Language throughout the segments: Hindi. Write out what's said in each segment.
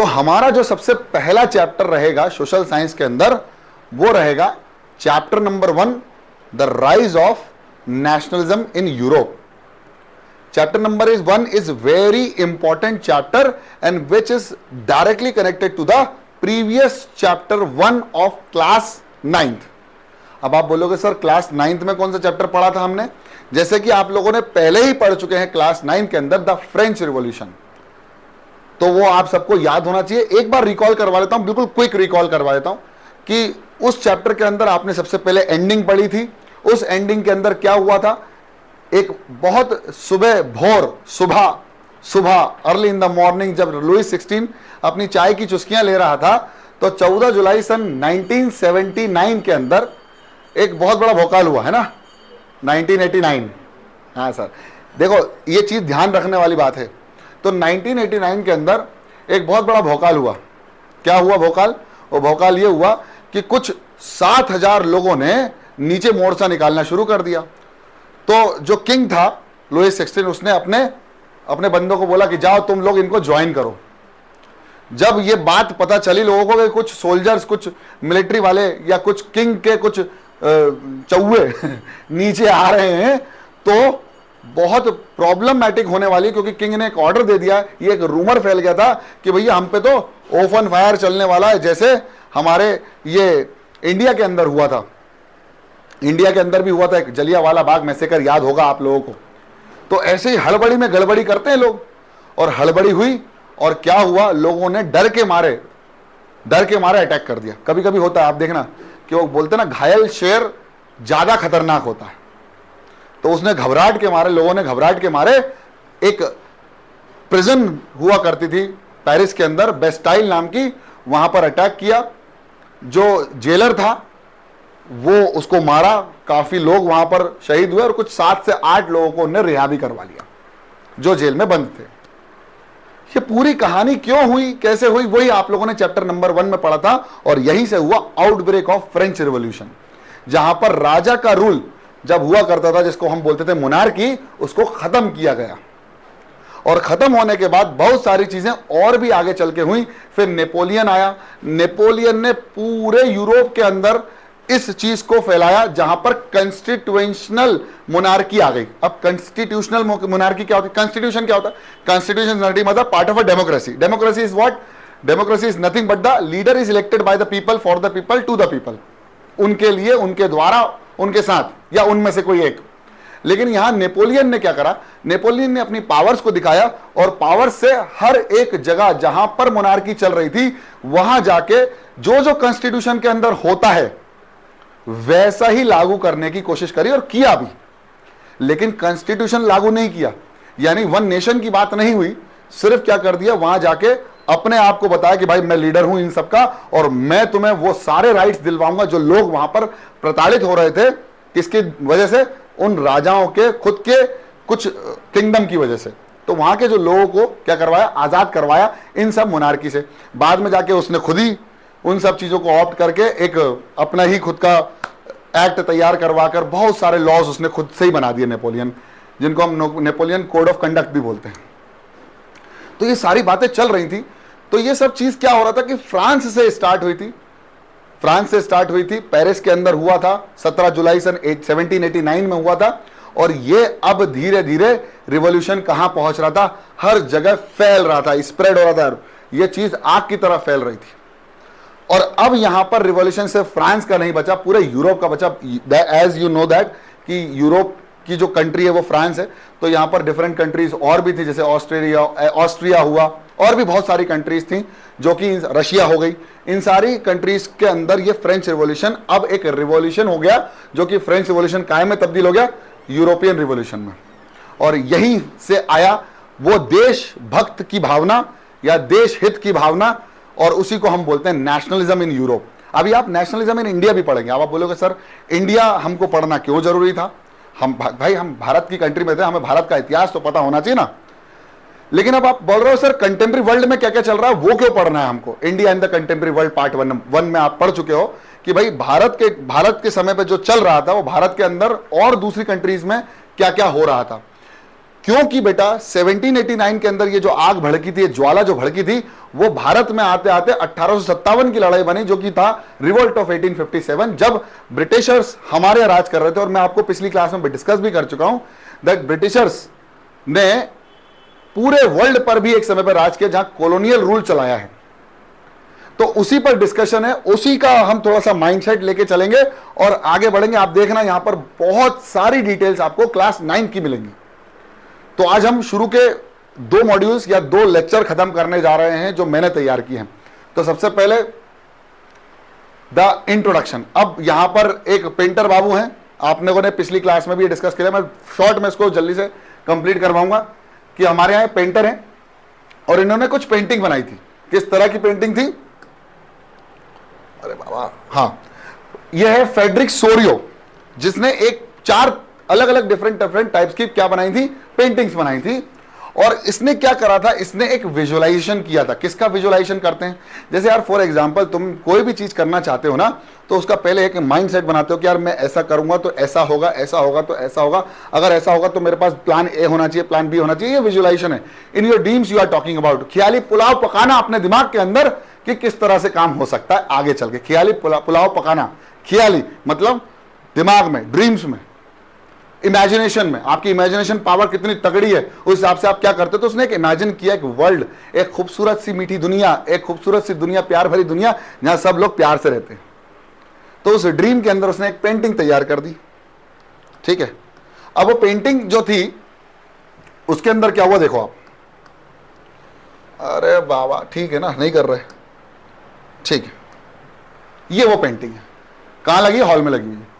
तो हमारा जो सबसे पहला चैप्टर रहेगा सोशल साइंस के अंदर वो रहेगा chapter number 1, the rise of nationalism in Europe. Chapter number 1 is very important chapter and which is directly connected to the previous chapter 1 of class 9th. अब आप बोलोगे सर क्लास 9th में कौन सा चैप्टर पढ़ा था हमने? जैसे कि आप लोगों ने पहले ही पढ़ चुके हैं क्लास 9 के अंदर द फ्रेंच रिवॉल्यूशन, तो वो आप सबको याद होना चाहिए. एक बार रिकॉल करवा लेता हूं, बिल्कुल क्विक रिकॉल करवा देता हूं कि उस चैप्टर के अंदर आपने सबसे पहले एंडिंग पढ़ी थी. उस एंडिंग के अंदर क्या हुआ था? एक बहुत सुबह अर्ली इन द मॉर्निंग जब लुईस 16 अपनी चाय की चुस्कियां ले रहा था, तो 14 जुलाई सन 1979 के अंदर एक बहुत बड़ा भौकाल हुआ है ना, 1989. हाँ सर, देखो ये चीज ध्यान रखने वाली बात है. तो 1989 के अंदर एक बहुत बड़ा भौकाल हुआ. क्या हुआ भौकाल? वो भौकाल ये हुआ कि कुछ 7,000 लोगों ने नीचे मोर्चा निकालना शुरू कर दिया. तो जो किंग था लुईस 16, उसने अपने बंदों को बोला कि जाओ तुम लोग इनको ज्वाइन करो. जब ये बात पता चली लोगों को कि कुछ सोल्जर्स, कुछ मिलिट्री वाले या कुछ किंग के कुछ चौवे नीचे आ रहे हैं, तो बहुत प्रॉब्लमैटिक होने वाली, क्योंकि किंग ने एक ऑर्डर दे दिया. ये एक रूमर फैल गया था कि भैया हम पे तो ओपन फायर चलने वाला है, जैसे हमारे ये इंडिया के अंदर हुआ था. इंडिया के अंदर भी हुआ था एक जलियांवाला बाग मैसेकर, याद होगा आप लोगों को. तो ऐसे ही हड़बड़ी में गड़बड़ी करते हैं लोग, और हड़बड़ी हुई और क्या हुआ, लोगों ने डर के मारे अटैक कर दिया. कभी कभी होता है, आप देखना कि वो बोलते ना घायल शेर ज्यादा खतरनाक होता है. तो उसने घबराहट के मारे, लोगों ने घबराहट के मारे, एक प्रिजन हुआ करती थी पेरिस के अंदर बेस्टाइल नाम की, वहां पर अटैक किया. जो जेलर था वो उसको मारा, काफी लोग वहां पर शहीद हुए और कुछ 7 से 8 लोगों को उन्हें रिहा भी करवा लिया जो जेल में बंद थे. ये पूरी कहानी क्यों हुई, कैसे हुई, वही आप लोगों ने चैप्टर नंबर 1 में पढ़ा था. और यहीं से हुआ आउटब्रेक ऑफ फ्रेंच रिवॉल्यूशन, जहां पर राजा का रूल जब हुआ करता था, जिसको हम बोलते थे मोनार्की, उसको खत्म किया गया. और खत्म होने के बाद बहुत सारी चीजें और भी आगे चल के हुई. फिर नेपोलियन आया. नेपोलियन ने पूरे यूरोप के अंदर इस चीज को फैलाया, जहां पर कॉन्स्टिट्यूशनल मोनार्की आ गई. अब कॉन्स्टिट्यूशनल मोनार्की क्या होती है? कॉन्स्टिट्यूशन क्या होता है? कॉन्स्टिट्यूशन मतलब part of a democracy. Democracy is what? Democracy is nothing but the leader is elected by the people, for the people, to the people. उनके लिए, उनके द्वारा, उनके साथ, या उनमें से कोई एक. लेकिन यहां नेपोलियन ने क्या करा? नेपोलियन ने अपनी पावर्स को दिखाया और पावर से हर एक जगह जहां पर मोनार्की चल रही थी, वहां जाके जो कॉन्स्टिट्यूशन के अंदर होता है वैसा ही लागू करने की कोशिश करी और किया भी. लेकिन कॉन्स्टिट्यूशन लागू नहीं किया, यानी वन नेशन की बात नहीं हुई. सिर्फ क्या कर दिया, वहां जाके अपने आप को बताया कि भाई मैं लीडर हूं इन सबका और मैं तुम्हें वो सारे राइट्स दिलवाऊंगा जो लोग वहां पर प्रताड़ित हो रहे थे. किसकी वजह से? उन राजाओं के खुद के कुछ किंगडम की वजह से. तो वहां के जो लोगों को क्या करवाया? आजाद करवाया इन सब मोनार्की से. बाद में जाके उसने खुद ही उन सब चीजों को ऑप्ट करके एक अपना ही खुद का एक्ट तैयार करवाकर बहुत सारे लॉज उसने खुद से ही बना दिए नेपोलियन, जिनको हम नेपोलियन कोड ऑफ कंडक्ट भी बोलते हैं. तो ये सारी बातें चल रही थी. तो ये सब चीज क्या हो रहा था कि फ्रांस से स्टार्ट हुई थी. पेरिस के अंदर हुआ था, 17 जुलाई सन 1789 में हुआ था. और ये अब धीरे धीरे रिवॉल्यूशन कहां पहुंच रहा था? हर जगह फैल रहा था, स्प्रेड हो रहा था. ये चीज आग की तरह फैल रही थी. और अब यहां पर रिवॉल्यूशन से फ्रांस का नहीं बचा, पूरे यूरोप का बचा. एज यू नो दैट कि यूरोप की जो कंट्री है वो फ्रांस है. तो यहां पर डिफरेंट कंट्रीज और भी थी, जैसे ऑस्ट्रिया हुआ, और भी बहुत सारी कंट्रीज थी, जो कि रशिया हो गई. इन सारी कंट्रीज के अंदर ये फ्रेंच रिवॉल्यूशन अब एक रिवॉल्यूशन हो गया, जो कि फ्रेंच रिवॉल्यूशन काय में तब्दील हो गया? यूरोपियन रिवॉल्यूशन में. और यहीं से आया वो देशभक्त की भावना या देश हित की भावना, और उसी को हम बोलते हैं नेशनलिज्म इन यूरोप. अभी आप नेशनलिज्म इन इंडिया भी पढ़ेंगे. आप बोलोगे सर इंडिया हमको पढ़ना क्यों जरूरी था? हम भारत की कंट्री में थे, हमें भारत का इतिहास तो पता होना चाहिए ना. लेकिन अब आप बोल रहे हो सर कंटेम्प्रेरी वर्ल्ड में क्या क्या चल रहा है वो क्यों पढ़ना है हमको? India in the contemporary world part 1 में आप पढ़ चुके हो कि भाई भारत के समय पे जो चल रहा था वो भारत के अंदर और दूसरी कंट्रीज में क्या क्या हो रहा था. क्योंकि बेटा 1789 के अंदर ये जो आग भड़की थी, ज्वाला जो भड़की थी, वो भारत में आते आते 1857 की लड़ाई बनी, जो कि था रिवोल्ट ऑफ 1857, जब ब्रिटिशर्स हमारे यहाँ राज कर रहे थे। और मैं आपको पिछली क्लास में डिस्कस भी कर चुका हूं दैट ब्रिटिशर्स ने पूरे वर्ल्ड पर भी एक समय पर राज किया जहां कॉलोनियल रूल चलाया है। तो उसी पर डिस्कशन है, उसी का हम थोड़ा सा माइंडसेट लेके चलेंगे और आगे बढ़ेंगे। आप देखना यहां पर बहुत सारी डिटेल्स आपको क्लास 9 की मिलेंगी। तो आज हम शुरू के 2 मॉड्यूल्स या 2 लेक्चर खत्म करने जा रहे हैं जो मैंने तैयार किए हैं। तो सबसे पहले द इंट्रोडक्शन। अब यहां पर एक पेंटर बाबू हैं, आप लोगों ने पिछली क्लास में भी डिस्कस किया, मैं शॉर्ट में इसको जल्दी से कंप्लीट करवाऊंगा कि हमारे यहाँ पेंटर हैं और इन्होंने कुछ पेंटिंग बनाई थी। किस तरह की पेंटिंग थी? अरे बाबा, हाँ, यह है फ्रेडरिक सोरियो, जिसने एक 4 अलग अलग डिफरेंट टाइप्स की क्या बनाई थी, पेंटिंग्स बनाई थी। और इसने क्या करा था, इसने एक विजुअलाइजेशन किया था। किसका विजुअलाइजेशन करते हैं? जैसे यार फॉर एग्जांपल तुम कोई भी चीज करना चाहते हो ना, तो उसका पहले एक माइंडसेट बनाते हो कि यार मैं ऐसा करूंगा तो ऐसा होगा, ऐसा होगा तो ऐसा होगा, अगर ऐसा होगा तो मेरे पास प्लान ए होना चाहिए, प्लान बी होना चाहिए। ये विजुअलाइजेशन है। In your dreams you are talking about. ख्याली पुलाव पकाना अपने दिमाग के अंदर कि किस तरह से काम हो सकता है आगे चल के। ख्याली पुलाव पकाना, ख्याली मतलब दिमाग में, ड्रीम्स में, इमेजिनेशन में। आपकी इमेजिनेशन पावर कितनी तगड़ी है उस हिसाब से आप क्या करते हो। तो उसने एक इमेजिन किया एक वर्ल्ड, एक खूबसूरत सी मीठी दुनिया, एक खूबसूरत सी दुनिया, प्यार भरी दुनिया जहां सब लोग प्यार से रहते हैं। तो उस ड्रीम के अंदर उसने एक पेंटिंग तैयार कर दी। ठीक है, अब वो पेंटिंग जो थी उसके अंदर क्या हुआ देखो आप। अरे बाबा, ठीक है ना, नहीं कर रहे, ठीक है। ये वो पेंटिंग है, कहां लगी? हॉल में लगी हुई है।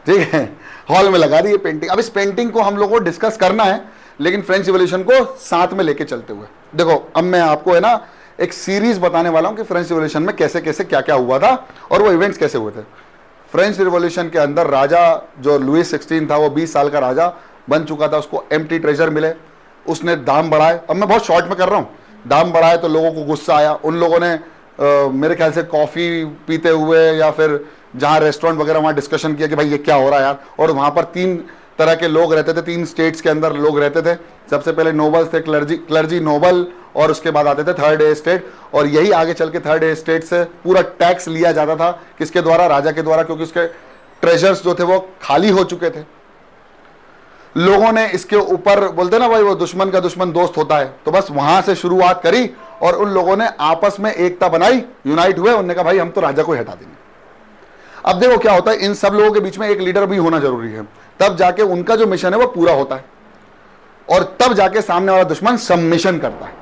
ठीक है, हॉल में लगा दी ये पेंटिंग। अब इस पेंटिंग को हम लोगों को डिस्कस करना है, लेकिन फ्रेंच रिवॉल्यूशन को साथ में लेके चलते हुए। देखो, अब मैं आपको है ना एक सीरीज बताने वाला हूं कि फ्रेंच रिवॉल्यूशन में कैसे कैसे क्या क्या हुआ था और वो इवेंट्स कैसे हुए थे। फ्रेंच रिवॉल्यूशन के अंदर राजा जो लुईस 16 था, वो 20 साल का राजा बन चुका था। उसको एम्प्टी ट्रेजर मिले, उसने दाम बढ़ाए। अब मैं बहुत शॉर्ट में कर रहा हूँ। दाम बढ़ाए तो लोगों को गुस्सा आया। उन लोगों ने मेरे ख्याल से कॉफी पीते हुए या फिर जहां रेस्टोरेंट वगैरह वहां डिस्कशन किया कि भाई ये क्या हो रहा है यार। और वहां पर 3 तरह के लोग रहते थे, 3 स्टेट्स के अंदर लोग रहते थे। सबसे पहले नोबल्स थे, क्लर्जी नोबल, और उसके बाद आते थे थर्ड एस्टेट। और यही आगे चल के थर्ड एस्टेट से पूरा टैक्स लिया जाता था, किसके द्वारा? राजा के द्वारा, क्योंकि उसके ट्रेजर्स जो थे वो खाली हो चुके थे। लोगों ने इसके ऊपर, बोलते ना भाई वो दुश्मन का दुश्मन दोस्त होता है, तो बस वहां से शुरुआत करी और उन लोगों ने आपस में एकता बनाई, यूनाइट हुए। उन्होंने कहा भाई हम तो राजा को हटा देंगे। अब देखो क्या होता है, इन सब लोगों के बीच में एक लीडर भी होना जरूरी है, तब जाके उनका जो मिशन है वो पूरा होता है और तब जाके सामने वाला दुश्मन सबमिशन करता है।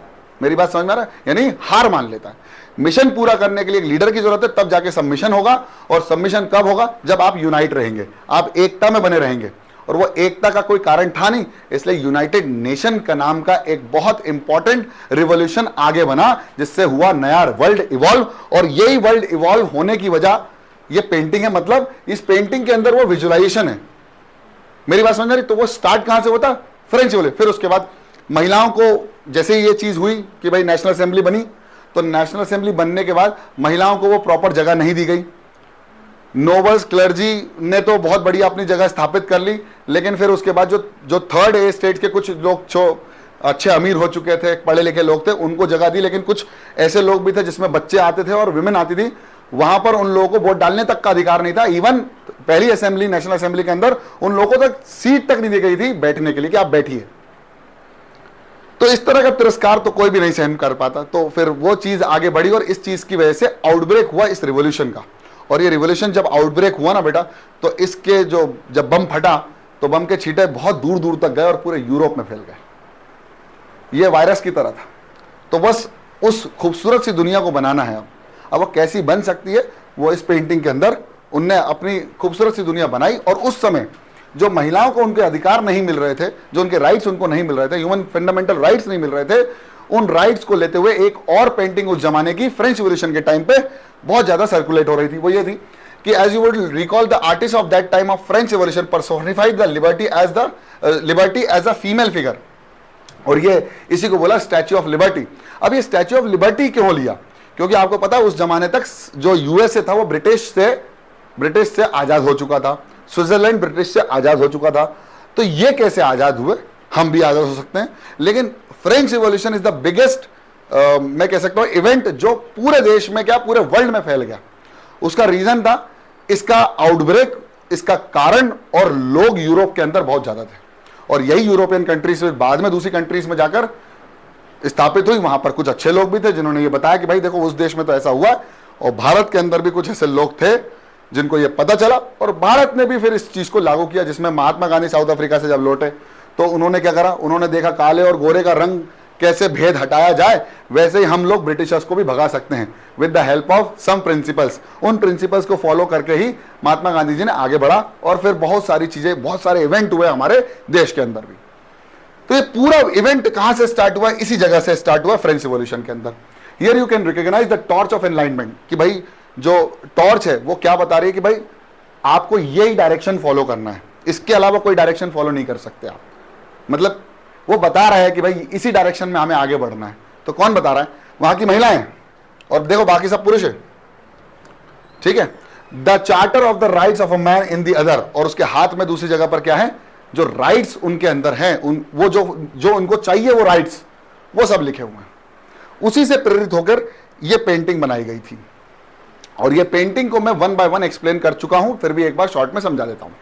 मेरी बात समझ में आ रहा है? यानी हार मान लेता है। मिशन पूरा करने के लिए एक लीडर की जरूरत है, तब जाके सबमिशन होगा। और सबमिशन कब होगा? जब आप यूनाइट रहेंगे, आप एकता में बने रहेंगे। और वो एकता का कोई कारण था नहीं, इसलिए यूनाइटेड नेशन का नाम का एक बहुत इंपॉर्टेंट रिवॉल्यूशन आगे बना, जिससे हुआ नया वर्ल्ड इवॉल्व। और यही वर्ल्ड इवॉल्व होने की वजह ये पेंटिंग है। मतलब इस पेंटिंग के अंदर वो विजुअलाइजेशन है। मेरी बात समझ रही? तो वो स्टार्ट कहां से होता? French revolution. फिर उसके बाद महिलाओं को जैसे ये चीज हुई कि भाई नेशनल असेंबली बनी, तो नेशनल असेंबली बनने के बाद महिलाओं को वो प्रॉपर जगह नहीं दी गई। नोबल्स, क्लर्जी ने तो बहुत बढ़िया अपनी जगह स्थापित कर ली, लेकिन फिर उसके बाद जो थर्ड ए स्टेट के कुछ लोग जो अच्छे अमीर हो चुके थे, पढ़े लिखे लोग थे, उनको जगह दी। लेकिन कुछ ऐसे लोग भी थे जिसमें बच्चे आते थे और विमेन आती थी, वहां पर उन लोगों को वोट डालने तक का अधिकार नहीं था। इवन पहली असेंबली, नेशनल असेंबली के अंदर उन लोगों को तक सीट तक नहीं दी गई थी बैठने के लिए कि आप बैठिए। तो इस तरह का तिरस्कार तो कोई भी नहीं सहन कर पाता। तो फिर वो चीज आगे बढ़ी और इस चीज की वजह से आउटब्रेक हुआ इस रिवॉल्यूशन का। और ये रिवॉल्यूशन जब आउटब्रेक हुआ ना बेटा, तो इसके जब बम फटा तो बम के छींटे बहुत दूर दूर तक गए और पूरे यूरोप में फैल गए। ये वायरस की तरह था। तो बस उस खूबसूरत सी दुनिया को बनाना है। अब वो कैसी बन सकती है, वो इस पेंटिंग के अंदर उनने अपनी खूबसूरत सी दुनिया बनाई। और उस समय जो महिलाओं को उनके अधिकार नहीं मिल रहे थे, जो उनके राइट्स उनको नहीं मिल रहे थे, ह्यूमन फंडामेंटल राइट्स नहीं मिल रहे थे, उन राइट्स को लेते हुए एक और पेंटिंग उस जमाने की फ्रेंच रिवॉल्यूशन के टाइम पे बहुत ज्यादा सर्कुलेट हो रही थी। वो ये थी कि as you would recall the artist of that time of French revolution personified the liberty as a female figure. और ये इसी को बोला स्टैच्यू ऑफ लिबर्टी। अब ये स्टैच्यू ऑफ लिबर्टी क्यों लिया? क्योंकि आपको पता है उस जमाने तक जो यूएसए था वो ब्रिटिश से आजाद हो चुका था। स्विट्जरलैंड ब्रिटिश से आजाद हो चुका था। तो ये कैसे आजाद हुए हम भी आज़ाद हो सकते हैं। लेकिन French revolution is the biggest, मैं कह सकता हूं, इवेंट जो पूरे देश में, क्या पूरे वर्ल्ड में फैल गया। उसका रीजन था इसका आउटब्रेक, इसका कारण, और लोग यूरोप के अंदर बहुत ज्यादा थे, और यही यूरोपियन कंट्रीज से बाद में दूसरी कंट्रीज में जाकर स्थापित हुई। वहां पर कुछ अच्छे लोग भी थे जिन्होंने ये बताया कि भाई देखो उस देश में तो ऐसा हुआ, और भारत के अंदर भी कुछ ऐसे लोग थे जिनको ये पता चला, और भारत ने भी फिर इस चीज को लागू किया। जिसमें महात्मा गांधी साउथ अफ्रीका से जब लौटे तो उन्होंने क्या करा, उन्होंने देखा काले और गोरे का रंग कैसे भेद हटाया जाए, वैसे ही हम लोग ब्रिटिशर्स को भी भगा सकते हैं with the help of some principles. उन प्रिंसिपल्स को फॉलो करके ही महात्मा गांधी जी ने आगे बढ़ा, और फिर बहुत सारी चीजें, बहुत सारे इवेंट हुए हमारे देश के अंदर भी। तो ये पूरा इवेंट कहां से स्टार्ट हुआ? इसी जगह से स्टार्ट हुआ, फ्रेंच रिवॉल्यूशन के अंदर। Here you can recognise the torch of enlightenment, कि भाई जो टॉर्च है वो क्या बता रही है कि भाई आपको यही डायरेक्शन फॉलो करना है, इसके अलावा कोई डायरेक्शन फॉलो नहीं कर सकते आप। मतलब वो बता रहा है कि भाई इसी डायरेक्शन में हमें आगे बढ़ना है। तो कौन बता रहा है? वहां की महिलाएं, और देखो बाकी सब पुरुष है, ठीक है। The charter of the rights of a man in the other, और उसके हाथ में दूसरी जगह पर क्या है? जो राइट्स उनके अंदर हैं, वो जो उनको चाहिए वो राइट्स, वो सब लिखे हुए हैं। उसी से प्रेरित होकर ये पेंटिंग बनाई गई थी, और ये पेंटिंग को मैं वन बाय वन एक्सप्लेन कर चुका हूं, फिर भी एक बार शॉर्ट में समझा देता हूं।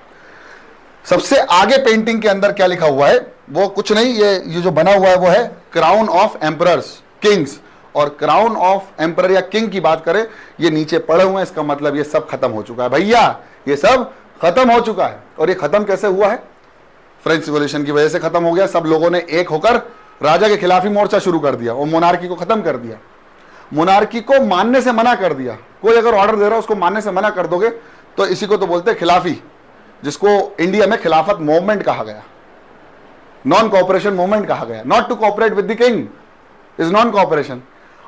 सबसे आगे पेंटिंग के अंदर क्या लिखा हुआ है? वो कुछ नहीं, ये जो बना हुआ है वो है क्राउन ऑफ एम्परर्स, किंग्स। और क्राउन ऑफ एम्परर या किंग की बात करें, ये नीचे पड़े हुए हैं, इसका मतलब ये सब खत्म हो चुका है भैया, ये सब खत्म हो चुका है। और ये खत्म कैसे हुआ है? फ्रेंच रिवॉल्यूशन की वजह से खत्म हो गया। सब लोगों ने एक होकर राजा के खिलाफ ही मोर्चा शुरू कर दिया और मोनार्की को खत्म कर दिया, मोनार्की को मानने से मना कर दिया। कोई अगर ऑर्डर दे रहा है उसको मानने से मना कर दोगे तो इसी को तो बोलते हैं खिलाफी, जिसको इंडिया में खिलाफत मूवमेंट कहा गया, नॉन कोऑपरेशन मूवमेंट कहा गया। Not to cooperate with the king is non cooperation.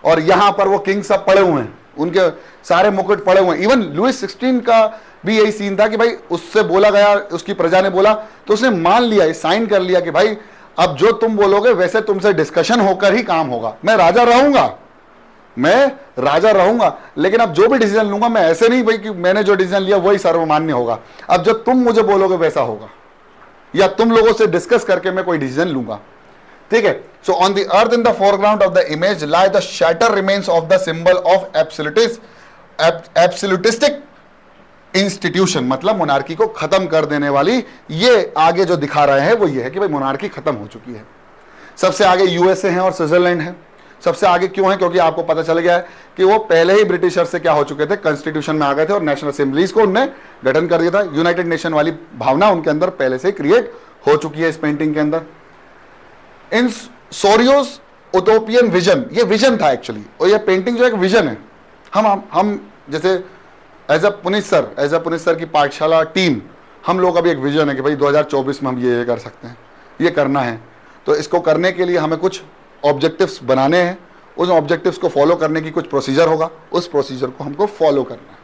और यहां पर वो किंग सब पड़े हुए हैं, उनके सारे मुकुट पड़े हुए हैं। इवन लुइस 16 का भी यही सीन था कि भाई उससे बोला गया, उसकी प्रजा ने बोला तो उसने मान लिया, साइन कर लिया कि भाई अब जो तुम बोलोगे वैसे तुमसे डिस्कशन होकर ही काम होगा। मैं राजा रहूंगा, लेकिन अब जो भी डिसीजन लूंगा मैं ऐसे नहीं भाई कि मैंने जो डिसीजन लिया वही सर्वमान्य होगा। अब जो तुम मुझे बोलोगे वैसा होगा, या तुम लोगों से डिस्कस करके मैं कोई डिसीजन लूंगा, ठीक है। So on the earth in the foreground of the image lie the shatter remains of the symbol of absolutistic institution, मतलब मोनार्की को खत्म कर देने वाली। ये आगे जो दिखा रहे हैं वो ये है कि भाई मोनार्की खत्म हो चुकी है। सबसे आगे यूएसए है और स्विट्जरलैंड है। सबसे आगे क्यों है? क्योंकि आपको पता चल गया है कि वो पहले ही ब्रिटिशर से क्या हो चुके थे, कॉन्स्टिट्यूशन में आ गए थे और नेशनल असेंबलीज को उनने गठन कर दिया था। यूनाइटेड नेशन वाली भावना उनके अंदर पहले से क्रिएट हो चुकी है इस पेंटिंग के अंदर। इन सोरियोस उटोपियन विजन, ये विजन था एक्चुअली, और ये पेंटिंग जो एक विजन है। हम जैसे एज अ पुनित सर की पाठशाला टीम, हम लोग अभी एक विजन है कि भाई 2024 में हम ये कर सकते हैं, ये करना है। तो इसको करने के लिए हमें कुछ ऑब्जेक्टिव्स बनाने हैं, उस ऑब्जेक्टिव्स को फॉलो करने की कुछ प्रोसीजर होगा, उस प्रोसीजर को हमको फॉलो करना है।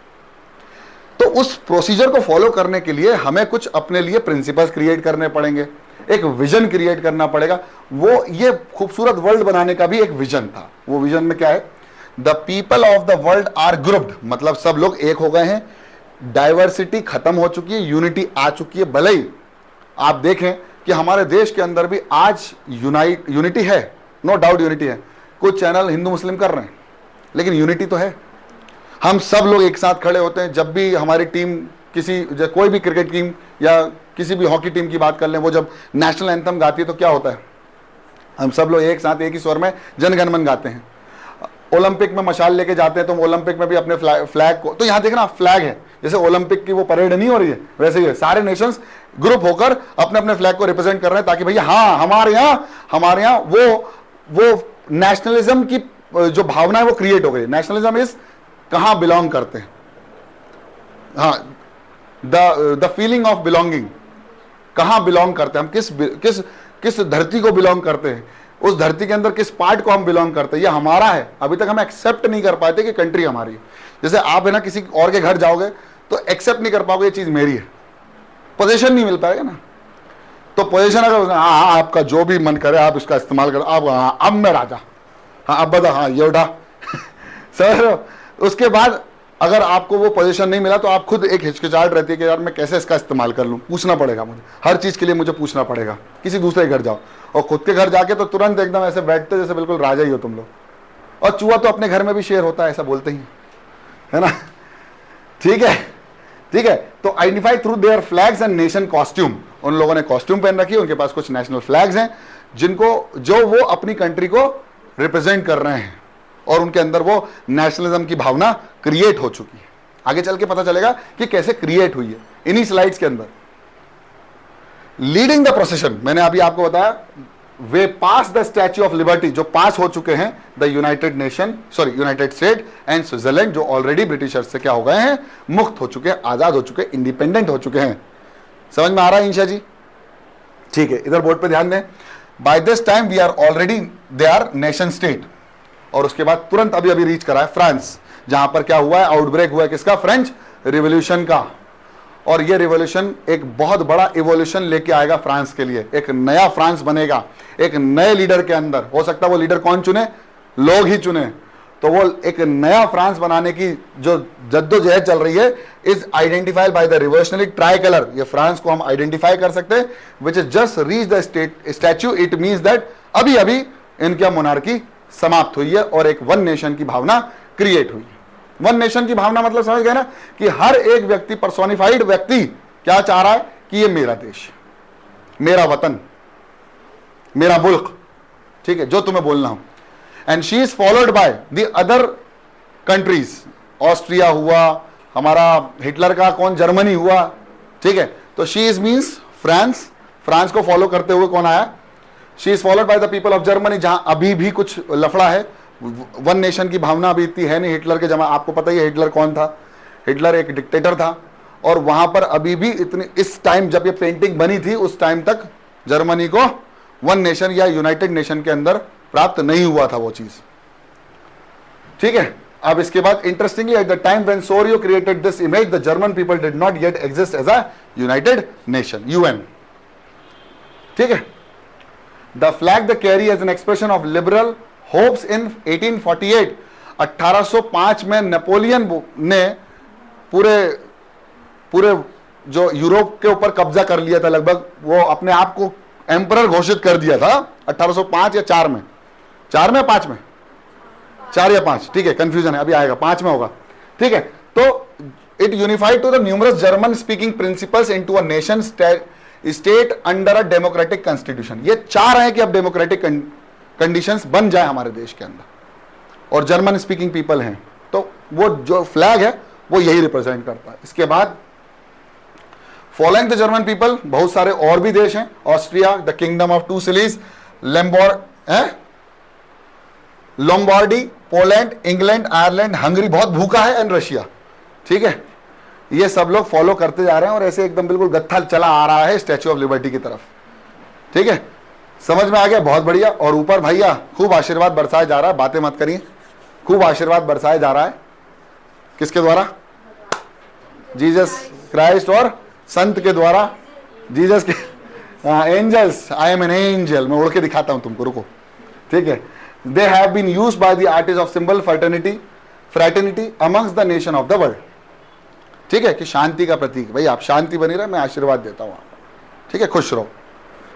तो उस प्रोसीजर को फॉलो करने के लिए हमें कुछ अपने लिए प्रिंसिपल्स क्रिएट करने पड़ेंगे, एक विजन क्रिएट करना पड़ेगा। वो ये खूबसूरत वर्ल्ड बनाने का भी एक विजन था। वो विजन में क्या है? The people of the world are grouped, मतलब सब लोग एक हो गए हैं, डाइवर्सिटी खत्म हो चुकी है, यूनिटी आ चुकी है। भले ही आप देखें कि हमारे देश के अंदर भी आज यूनिटी है, नो डाउट यूनिटी है। कुछ चैनल हिंदू मुस्लिम कर रहे हैं, लेकिन यूनिटी तो है। हम सब लोग एक साथ खड़े होते हैं। जब भी हमारी टीम कोई भी क्रिकेट टीम या किसी भी हॉकी टीम की बात कर लें, वो जब नेशनल एंथम गाती है तो क्या होता है? हम सब लोग एक साथ एक ही स्वर में जन गण मन गाते हैं। ओलंपिक में मशाल लेके जाते हैं तो ओलंपिक में भी अपने फ्लैग को, तो यहां देखना फ्लैग है, जैसे ओलंपिक की वो परेड नहीं हो रही है वैसे ही है। सारे नेशंस ग्रुप होकर अपने अपने फ्लैग को रिप्रेजेंट कर रहे हैं, ताकि भैया हाँ हमारे यहाँ वो नेशनलिज्म की जो भावना है वो क्रिएट हो गई। नेशनलिज्म इज कहां बिलोंग करते हैं, हाँ, द फीलिंग ऑफ बिलोंगिंग, कहां बिलोंग करते हैं हम, किस धरती को बिलोंग करते हैं, उस धरती के अंदर किस पार्ट को हम बिलोंग करते हैं, ये हमारा है। अभी तक हम एक्सेप्ट नहीं कर पाते कि कंट्री हमारी है। जैसे आप है ना किसी और के घर जाओगे तो एक्सेप्ट नहीं कर पाओगे ये चीज मेरी है, पोजीशन नहीं मिल पाएगा ना। तो पोजीशन अगर हाँ आपका जो भी मन करे आप इसका इस्तेमाल करो, आप हाँ अब मैं राजा, हाँ अब बता, हाँ ये उठा सर। उसके बाद अगर आपको वो पोजीशन नहीं मिला तो आप खुद एक हिचकिचाहट रहती है कि यार मैं कैसे इसका इस्तेमाल कर लूँ, पूछना पड़ेगा मुझे, हर चीज़ के लिए मुझे पूछना पड़ेगा। किसी दूसरे के घर जाओ और खुद के घर जाके तो तुरंत एकदम ऐसे बैठते जैसे बिल्कुल राजा ही हो तुम लोग। और चूहा तो अपने घर में भी शेर होता है, ऐसा बोलते ही है ना। ठीक है, ठीक है। तो identify through their flags and nation costume, उन लोगों ने कॉस्ट्यूम पहन रखी है, उनके पास कुछ नेशनल फ्लैग्स हैं जो वो अपनी कंट्री को रिप्रेजेंट कर रहे हैं और उनके अंदर वो नेशनलिज्म की भावना क्रिएट हो चुकी है। आगे चल के पता चलेगा कि कैसे क्रिएट हुई है इन्हीं स्लाइड्स के अंदर। लीडिंग द प्रोसेशन, मैंने अभी आपको बताया, वे पास द स्टैच्यू ऑफ लिबर्टी, जो पास हो चुके हैं the United state and Switzerland, जो ऑलरेडी ब्रिटिशर्स से क्या हो गए हैं, मुक्त हो चुके हैं, आजाद हो चुके हैं, इंडिपेंडेंट हो चुके हैं। समझ में आ रहा है इंशा जी? ठीक है, इधर बोर्ड पे ध्यान दें। By this time we are already they are nation state. और उसके बाद तुरंत अभी रीच करा है फ्रांस, जहां पर क्या हुआ है, आउटब्रेक हुआ है किसका, फ्रेंच रिवॉल्यूशन का। और ये रिवॉल्यूशन एक बहुत बड़ा इवोल्यूशन लेके आएगा फ्रांस के लिए, एक नया फ्रांस बनेगा, एक नए लीडर के अंदर। हो सकता है वो लीडर कौन चुने, लोग ही चुने। तो वो एक नया फ्रांस बनाने की जो जद्दोजहद चल रही है is identified by the revolutionary tricolour. ये फ्रांस को हम आइडेंटिफाई कर सकते हैं, which is just reach the statue. It means that अभी अभी इनकी मोनार्की समाप्त हुई है और एक वन नेशन की भावना क्रिएट हुई है। वन नेशन की भावना मतलब समझ गए ना, कि हर एक व्यक्ति, पर्सोनिफाइड व्यक्ति क्या चाह रहा है कि ये मेरा देश, मेरा वतन, मेरा मुल्क, ठीक है, जो तुम्हें बोलना हो। And she is followed by the other countries, Austria हुआ हमारा, हिटलर का कौन, जर्मनी हुआ, ठीक है। तो she is means France, France को फॉलो करते हुए कौन आया, she is followed by the people of Germany, जहां अभी भी कुछ लफड़ा है, वन नेशन की भावना अभी इतनी है नहीं। हिटलर के जमा, आपको पता ही है हिटलर कौन था, हिटलर एक डिक्टेटर था, और वहां पर अभी भी इतनी, इस टाइम जब ये पेंटिंग बनी थी उस टाइम तक जर्मनी को वन नेशन या यूनाइटेड नेशन के अंदर प्राप्त नहीं हुआ था वो चीज, ठीक है। अब इसके बाद interestingly, at the time when Sorrieu created this image, the German people did not yet exist as a united nation, UN, ठीक है। The flag the carry as an expression of liberal hopes in 1848, 1805 में नेपोलियन ने पूरे जो यूरोप के ऊपर कब्जा कर लिया था, लगभग वो अपने आप को एम्परर घोषित कर दिया था 1805 या 4 में, 4 में 5 में, 4 या 5, ठीक है, कंफ्यूजन है, अभी आएगा, 5 में होगा, ठीक है। तो it unified to the numerous German speaking principles into a nation state under a democratic constitution. ये चाह रहे हैं कि अब डेमोक्रेटिक कंडीशंस बन जाए हमारे देश के अंदर, और जर्मन स्पीकिंग पीपल हैं, तो वो जो फ्लैग है वो यही रिप्रेजेंट करता है। इसके बाद फॉलोइंग द जर्मन पीपल बहुत सारे और भी देश हैं, Austria, the kingdom of two cities, Lombardy, Poland, England, Ireland, Hungary बहुत भूखा है, एंड रशिया, ठीक है। ये सब लोग फॉलो करते जा रहे हैं और ऐसे एकदम बिल्कुल गत्था चला आ रहा है स्टैच्यू ऑफ लिबर्टी की तरफ, ठीक है। समझ में आ गया, बहुत बढ़िया। और ऊपर भैया खूब आशीर्वाद बरसाया जा रहा है, बातें मत करिए, खूब आशीर्वाद बरसाया जा रहा है, किसके द्वारा, जीसस क्राइस्ट और संत के द्वारा, जीसस के angels, I am an angel, मैं उड़ के दिखाता हूं तुमको, रुको, ठीक है। They have been used by the artist of symbol fraternity amongst the nation of the world, ठीक है, कि शांति का प्रतीक, भाई आप शांति बनी रहे, मैं आशीर्वाद देता हूं आपको, ठीक है, खुश रहो,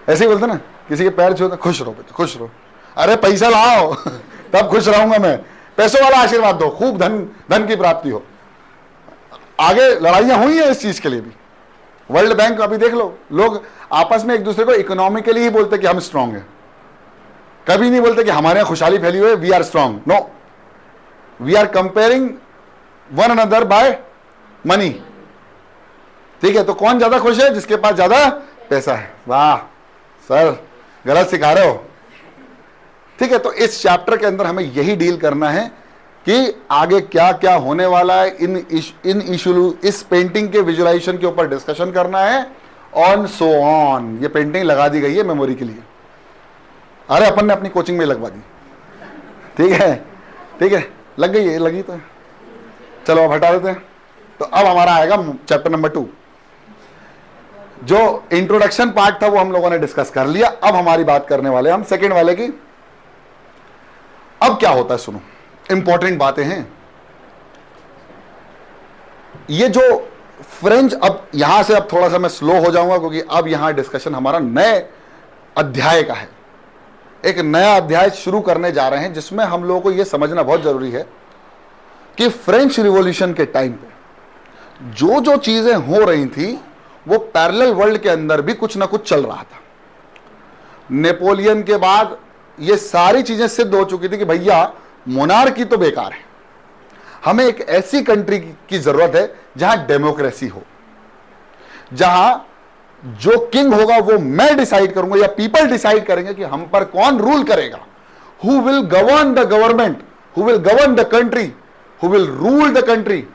ऐसे ही बोलते ना, किसी के पैर छूते, खुश रहो बेटा, खुश रहो, अरे पैसा लाओ तब खुश रहूंगा मैं, पैसों वाला आशीर्वाद दो, खूब धन की प्राप्ति हो। आगे लड़ाइयां हुई है इस चीज के लिए भी, वर्ल्ड बैंक अभी देख लो, लोग आपस में एक दूसरे को इकोनॉमिकली ही बोलते कि हम स्ट्रांग हैं, कभी नहीं बोलते कि हमारे यहां खुशहाली फैली हुई है, we are strong, no, we are comparing one another by money, ठीक है। तो कौन ज्यादा खुश है, जिसके पास ज्यादा पैसा है। वाह सर, गलत सिखा रहे हो, ठीक है। तो इस चैप्टर के अंदर हमें यही डील करना है कि आगे क्या क्या होने वाला है, इन इशू, इस पेंटिंग के विजुअलाइजेशन के ऊपर डिस्कशन करना है, ऑन सो ऑन। ये पेंटिंग लगा दी गई है मेमोरी के लिए, अरे अपन ने अपनी कोचिंग में लगवा दी, ठीक है, ठीक है, लग गई है, लगी तो है। चलो अब हटा देते हैं। तो अब हमारा आएगा चैप्टर नंबर 2। जो इंट्रोडक्शन पार्ट था वो हम लोगों ने डिस्कस कर लिया, अब हमारी बात करने वाले हम सेकेंड वाले की। अब क्या होता है, सुनो, इंपॉर्टेंट बातें हैं। ये जो फ्रेंच, अब यहां से अब थोड़ा सा मैं स्लो हो जाऊंगा क्योंकि अब यहां डिस्कशन हमारा नए अध्याय का है। एक नया अध्याय शुरू करने जा रहे हैं जिसमें हम लोगों को यह समझना बहुत जरूरी है कि फ्रेंच रिवॉल्यूशन के टाइम पे जो जो चीजें हो रही थी वो पैरेलल वर्ल्ड के अंदर भी कुछ ना कुछ चल रहा था। नेपोलियन के बाद ये सारी चीजें सिद्ध हो चुकी थी कि भैया मोनार्की तो बेकार है, हमें एक ऐसी कंट्री की जरूरत है जहां डेमोक्रेसी हो, जहां जो किंग होगा वो मैं डिसाइड करूंगा या पीपल डिसाइड करेंगे कि हम पर कौन रूल करेगा, who will govern the government, who will govern the country, who will rule the country,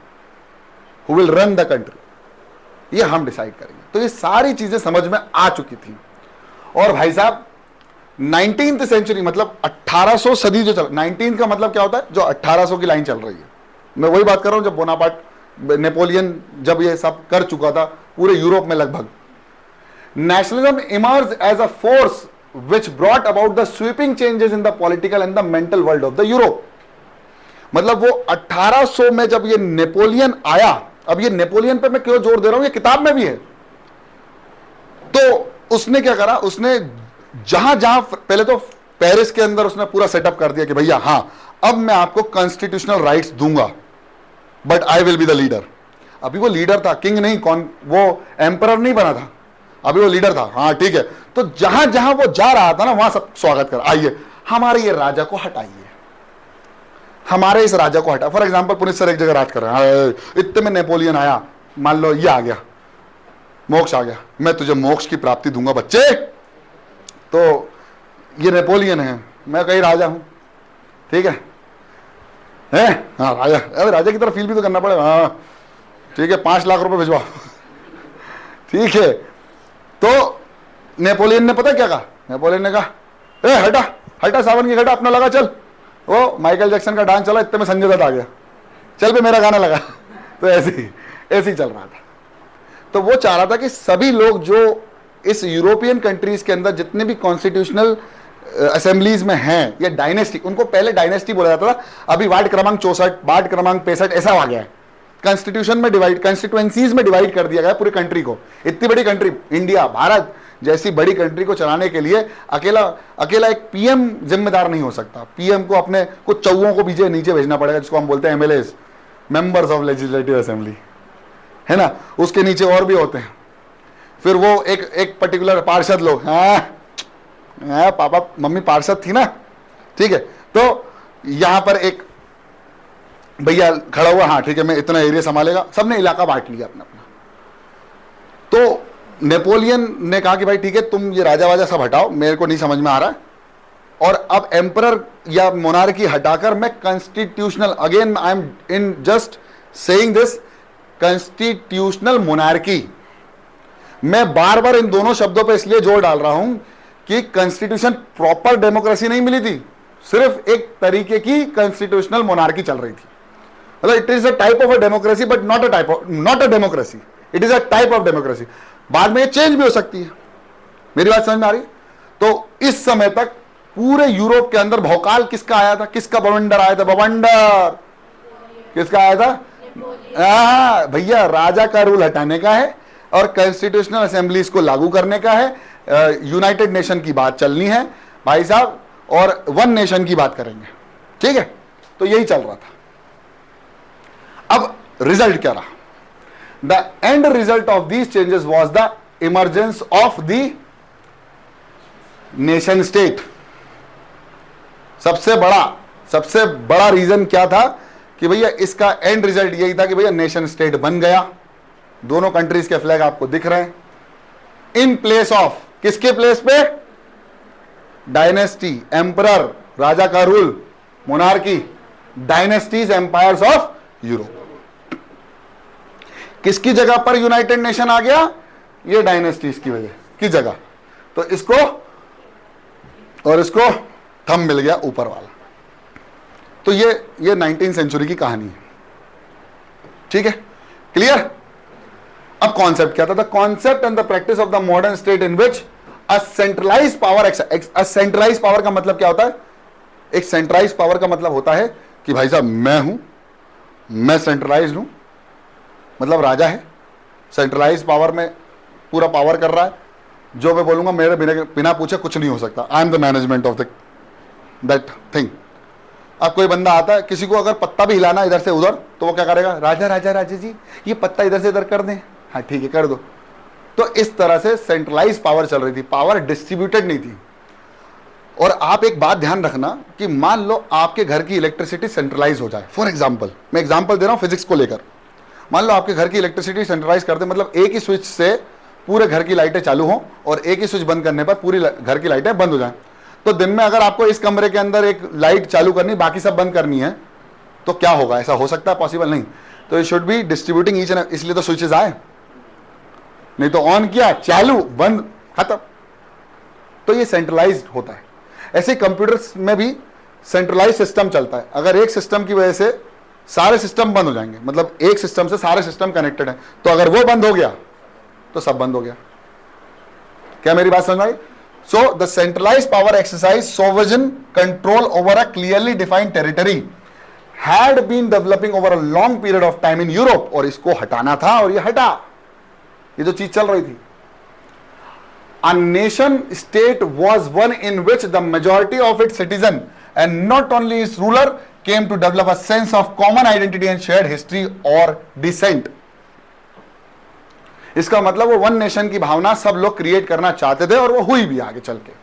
who will run the country, ये हम डिसाइड करेंगे। तो ये सारी चीजें समझ में आ चुकी थी। और भाई साहब 19th सेंचुरी मतलब 1800 सदी जो चल, 19 का मतलब क्या होता है, जो 1800 की लाइन चल रही है। मैं वही बात कर रहा हूं जब बोनापार्ट नेपोलियन जब ये सब कर चुका था पूरे यूरोप में लगभग। Nationalism emerge as a force which brought about the sweeping changes in the political and the mental world of the Europe. मतलब वो 1800 में जब ये नेपोलियन आया, अब ये नेपोलियन पे मैं क्यों जोर दे रहा हूं, ये किताब में भी है। तो उसने क्या करा, उसने जहां जहां पहले तो पेरिस के अंदर उसने पूरा सेटअप कर दिया कि भैया हां अब मैं आपको कॉन्स्टिट्यूशनल राइट्स दूंगा but I will be the leader. अभी वो लीडर था, किंग नहीं, कौन वो एम्परर नहीं बना था, अभी वो लीडर था। हाँ ठीक है, तो जहां जहां वो जा रहा था ना वहां सब स्वागत कर, आइए हमारे ये राजा को हटाइए, हमारे इस राजा को हटा। फॉर एग्जाम्पल पुनित सर एक जगह राज कर रहे हैं, इतने में नेपोलियन आया, मान लो ये आ गया, मोक्ष आ गया, मैं तुझे मोक्ष की प्राप्ति दूंगा बच्चे। तो ये नेपोलियन है, मैं कहीं राजा हूं, ठीक है हाँ राजा, अरे राजा की तरफ फील भी तो करना पड़ेगा। हाँ ठीक है 5 लाख रुपए भिजवा ठीक है। तो नेपोलियन ने पता क्या कहा, नेपोलियन ने कहा ए हटा हटा सावन की घटा, अपना लगा चल। वो माइकल जैक्सन का डांस चला, इतने में संजय दत्त आ गया, चल पे मेरा गाना लगा तो ऐसे ही चल रहा था। तो वो चाह रहा था कि सभी लोग जो इस यूरोपियन कंट्रीज के अंदर जितने भी कॉन्स्टिट्यूशनल असेंबलीज में हैं या डायनेस्टी, उनको पहले डायनेस्टी बोला जाता था, अभी वार्ड क्रमांक 64, वार्ड क्रमांक 65 ऐसा आ गया है। कॉन्स्टिट्यूशन में डिवाइड, कॉन्स्टिट्यूएंसीज में डिवाइड कर दिया गया पूरी कंट्री को। इतनी बड़ी कंट्री, इंडिया भारत जैसी बड़ी कंट्री को चलाने के लिए अकेला एक पीएम जिम्मेदार नहीं हो सकता। पीएम को अपने कुछ चौओं को नीचे भेजना पड़ेगा, जिसको हम बोलते हैं MLAs, members of legislative assembly, है ना, उसके नीचे और भी होते हैं। फिर वो एक पर्टिकुलर पार्षद लोग, हाँ पापा मम्मी पार्षद थी ना, ठीक है। तो यहां पर एक भैया खड़ा हुआ, हाँ ठीक है मैं इतना एरिया संभालेगा, सबने इलाका बांट लिया अपना अपना। तो नेपोलियन ने कहा कि भाई ठीक है तुम ये राजा वाजा सब हटाओ, मेरे को नहीं समझ में आ रहा है, और अब एम्परर या मोनार्की हटाकर मैं constitutional, again I am in just saying this, constitutional monarchy. मैं बार बार इन दोनों शब्दों पे इसलिए जोर डाल रहा हूं कि कॉन्स्टिट्यूशन प्रॉपर डेमोक्रेसी नहीं मिली थी, सिर्फ एक तरीके की कॉन्स्टिट्यूशनल मोनार्की चल रही थी। मतलब it is a type of a democracy but not a democracy, it is a type of democracy. बाद में ये चेंज भी हो सकती है। मेरी बात समझ में आ रही? तो इस समय तक पूरे यूरोप के अंदर भौकाल किसका आया था, किसका बवंडर आया था, बवंडर किसका आया था? भैया राजा का रूल हटाने का है और कॉन्स्टिट्यूशनल असेंबलीज को लागू करने का है, यूनाइटेड नेशन की बात चलनी है भाई साहब, और वन नेशन की बात करेंगे, ठीक है। तो यही चल रहा था। अब रिजल्ट क्या रहा? The end result of these changes was the emergence of the nation state. सबसे बड़ा रीजन क्या था कि भैया इसका एंड रिजल्ट यही था कि भैया नेशन स्टेट बन गया। दोनों कंट्रीज के फ्लैग आपको दिख रहे हैं। इन प्लेस ऑफ, किसके प्लेस पे? डायनेस्टी, एम्परर, राजा का rule, monarchy, dynasties, empires of Europe. किसकी जगह पर यूनाइटेड नेशन आ गया? ये डायनेस्टीज की वजह की जगह। तो इसको और इसको थंब मिल गया ऊपर वाला। तो ये 19th सेंचुरी की कहानी है, ठीक है, क्लियर। अब कॉन्सेप्ट क्या था? The concept and the practice of the modern state in which a centralise power, centralise power का मतलब क्या होता है? एक सेंट्रलाइज पावर का मतलब होता है कि भाई साहब मैं हूं, मैं सेंट्रलाइज हूं, मतलब राजा है, सेंट्रलाइज पावर में पूरा पावर कर रहा है, जो मैं बोलूंगा मेरे बिना पूछे कुछ नहीं हो सकता। आई am the management of that thing. अब कोई बंदा आता है, किसी को अगर पत्ता भी हिलाना इधर से उधर, तो वो क्या करेगा, राजा राजा राजा जी ये पत्ता इधर से इधर कर दें, हाँ ठीक है कर दो। तो इस तरह से सेंट्रलाइज पावर चल रही थी, पावर डिस्ट्रीब्यूटेड नहीं थी। और आप एक बात ध्यान रखना कि मान लो आपके घर की इलेक्ट्रिसिटी सेंट्रलाइज हो जाए, फॉर एग्जांपल, मैं एग्जांपल दे रहा हूं फिजिक्स को लेकर। मान लो आपके घर की इलेक्ट्रिसिटी सेंट्रलाइज कर दे, मतलब एक ही स्विच से पूरे घर की लाइटें चालू हो और एक ही स्विच बंद करने पर पूरी घर की लाइटें बंद हो जाएं। तो दिन में अगर आपको इस कमरे के अंदर एक लाइट चालू करनी, बाकी सब बंद करनी है, तो क्या होगा? ऐसा हो सकता है? पॉसिबल नहीं। तो it should be distributing each and, इसलिए तो स्विचेस आए, नहीं तो ऑन किया चालू बंद खत्म। तो ये सेंट्रलाइज्ड होता है। ऐसे कंप्यूटर्स में भी सेंट्रलाइज सिस्टम चलता है। अगर एक सिस्टम की वजह से सारे सिस्टम बंद हो जाएंगे, मतलब एक सिस्टम से सारे सिस्टम कनेक्टेड है, तो अगर वो बंद हो गया तो सब बंद हो गया। क्या मेरी बात समझ आई? So the centralise power exercise sovereign control over a clearly defined territory had been developing over a long period of time in Europe. और इसको हटाना था और ये हटा, ये जो चीज चल रही थी। A nation state was one in which the majority of its citizen and not only its ruler came to develop a sense of common identity and shared history or descent. इसका मतलब वो वन नेशन की भावना सब लोग क्रिएट करना चाहते थे और वो हुई भी आगे चल के।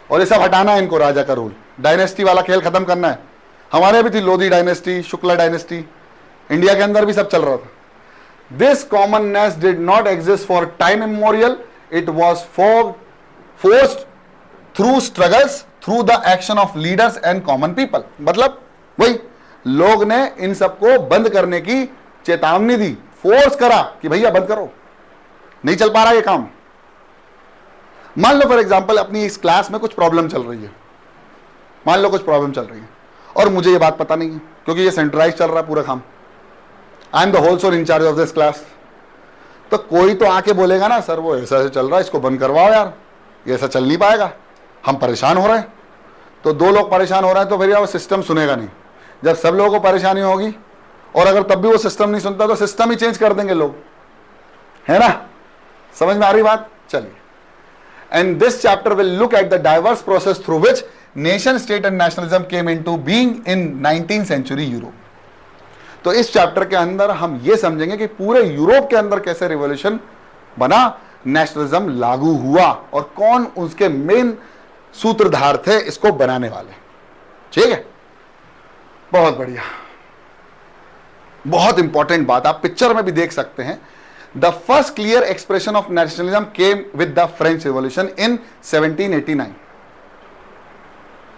और ये सब हटाना है इनको, राजा का रूल, डायनेस्टी वाला खेल खत्म करना है। हमारे भी थी Lodhi dynasty, Shukla dynasty, India के अंदर भी सब चल रहा था। This commonness did not exist for time immemorial, it was forced through struggles through the action of leaders and common people। मतलब वही लोग ने इन सबको बंद करने की चेतावनी दी, फोर्स करा कि भैया बंद करो, नहीं चल पा रहा ये काम। मान लो फॉर एग्जांपल अपनी इस क्लास में कुछ प्रॉब्लम चल रही है, मान लो कुछ प्रॉब्लम चल रही है और मुझे ये बात पता नहीं है क्योंकि ये सेंट्रलाइज चल रहा है पूरा काम। I am the whole sole incharge of this class. तो कोई तो आके बोलेगा ना, सर वो ऐसा चल रहा है, इसको बंद करवाओ यार, ये ऐसा चल नहीं पाएगा, हम परेशान हो रहे हैं। तो दो लोग परेशान हो रहे हैं तो फिर वो सिस्टम सुनेगा नहीं। जब सब लोगों को परेशानी होगी और अगर तब भी वो सिस्टम नहीं सुनता तो सिस्टम ही चेंज कर देंगे लोग, है ना? समझ में आ रही बात? चलिए, and this chapter will look at the diverse process through which nation state and nationalism came into being in 19th century Europe. तो इस चैप्टर के अंदर हम ये समझेंगे कि पूरे यूरोप के अंदर कैसे रिवॉल्यूशन बना, नेशनलिज्म लागू हुआ और कौन उसके मेन सूत्रधार थे इसको बनाने वाले। ठीक है, बहुत बढ़िया, बहुत इंपॉर्टेंट बात आप पिक्चर में भी देख सकते हैं। The first clear expression of nationalism came with the French revolution in 1789।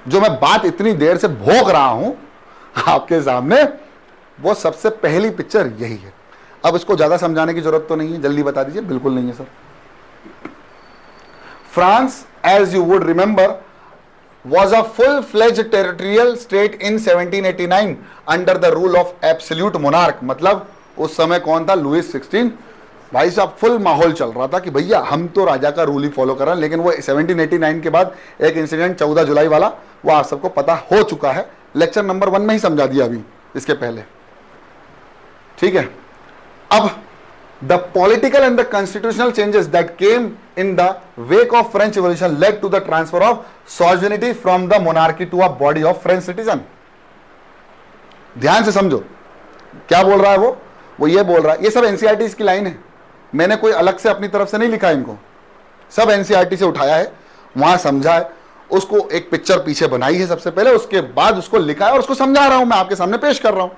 जो मैं बात इतनी देर से भोग रहा हूं आपके सामने, वो सबसे पहली पिक्चर यही है। अब इसको ज्यादा समझाने की जरूरत तो नहीं है, जल्दी बता दीजिए। बिल्कुल नहीं है sir. France, as you would remember, was a full-fledged territorial state in 1789 under the rule of absolute monarch। मतलब उस समय कौन था? लुइस 16। भाई साहब फुल माहौल चल रहा था कि भैया हम तो राजा का रूल ही फॉलो कर रहे हैं। लेकिन वो 1789 के बाद एक इंसिडेंट 14 जुलाई वाला, वो आप सबको पता हो चुका है, लेक्चर नंबर 1 में ही समझा दिया अभी इसके पहले। ठीक है, अब the political and the constitutional changes that came in the wake of French revolution led to the transfer of sovereignty from the monarchy to a body of French citizen. ध्यान से समझो क्या बोल रहा है वो ये बोल रहा है, ये सब एनसीईआरटी की लाइन है, मैंने कोई अलग से अपनी तरफ से नहीं लिखा इनको, सब एनसीईआरटी से उठाया है, वहां समझा है, उसको एक पिक्चर पीछे बनाई है सबसे पहले, उसके बाद उसको लिखा है और उसको समझा रहा हूं, मैं आपके सामने पेश कर रहा हूं।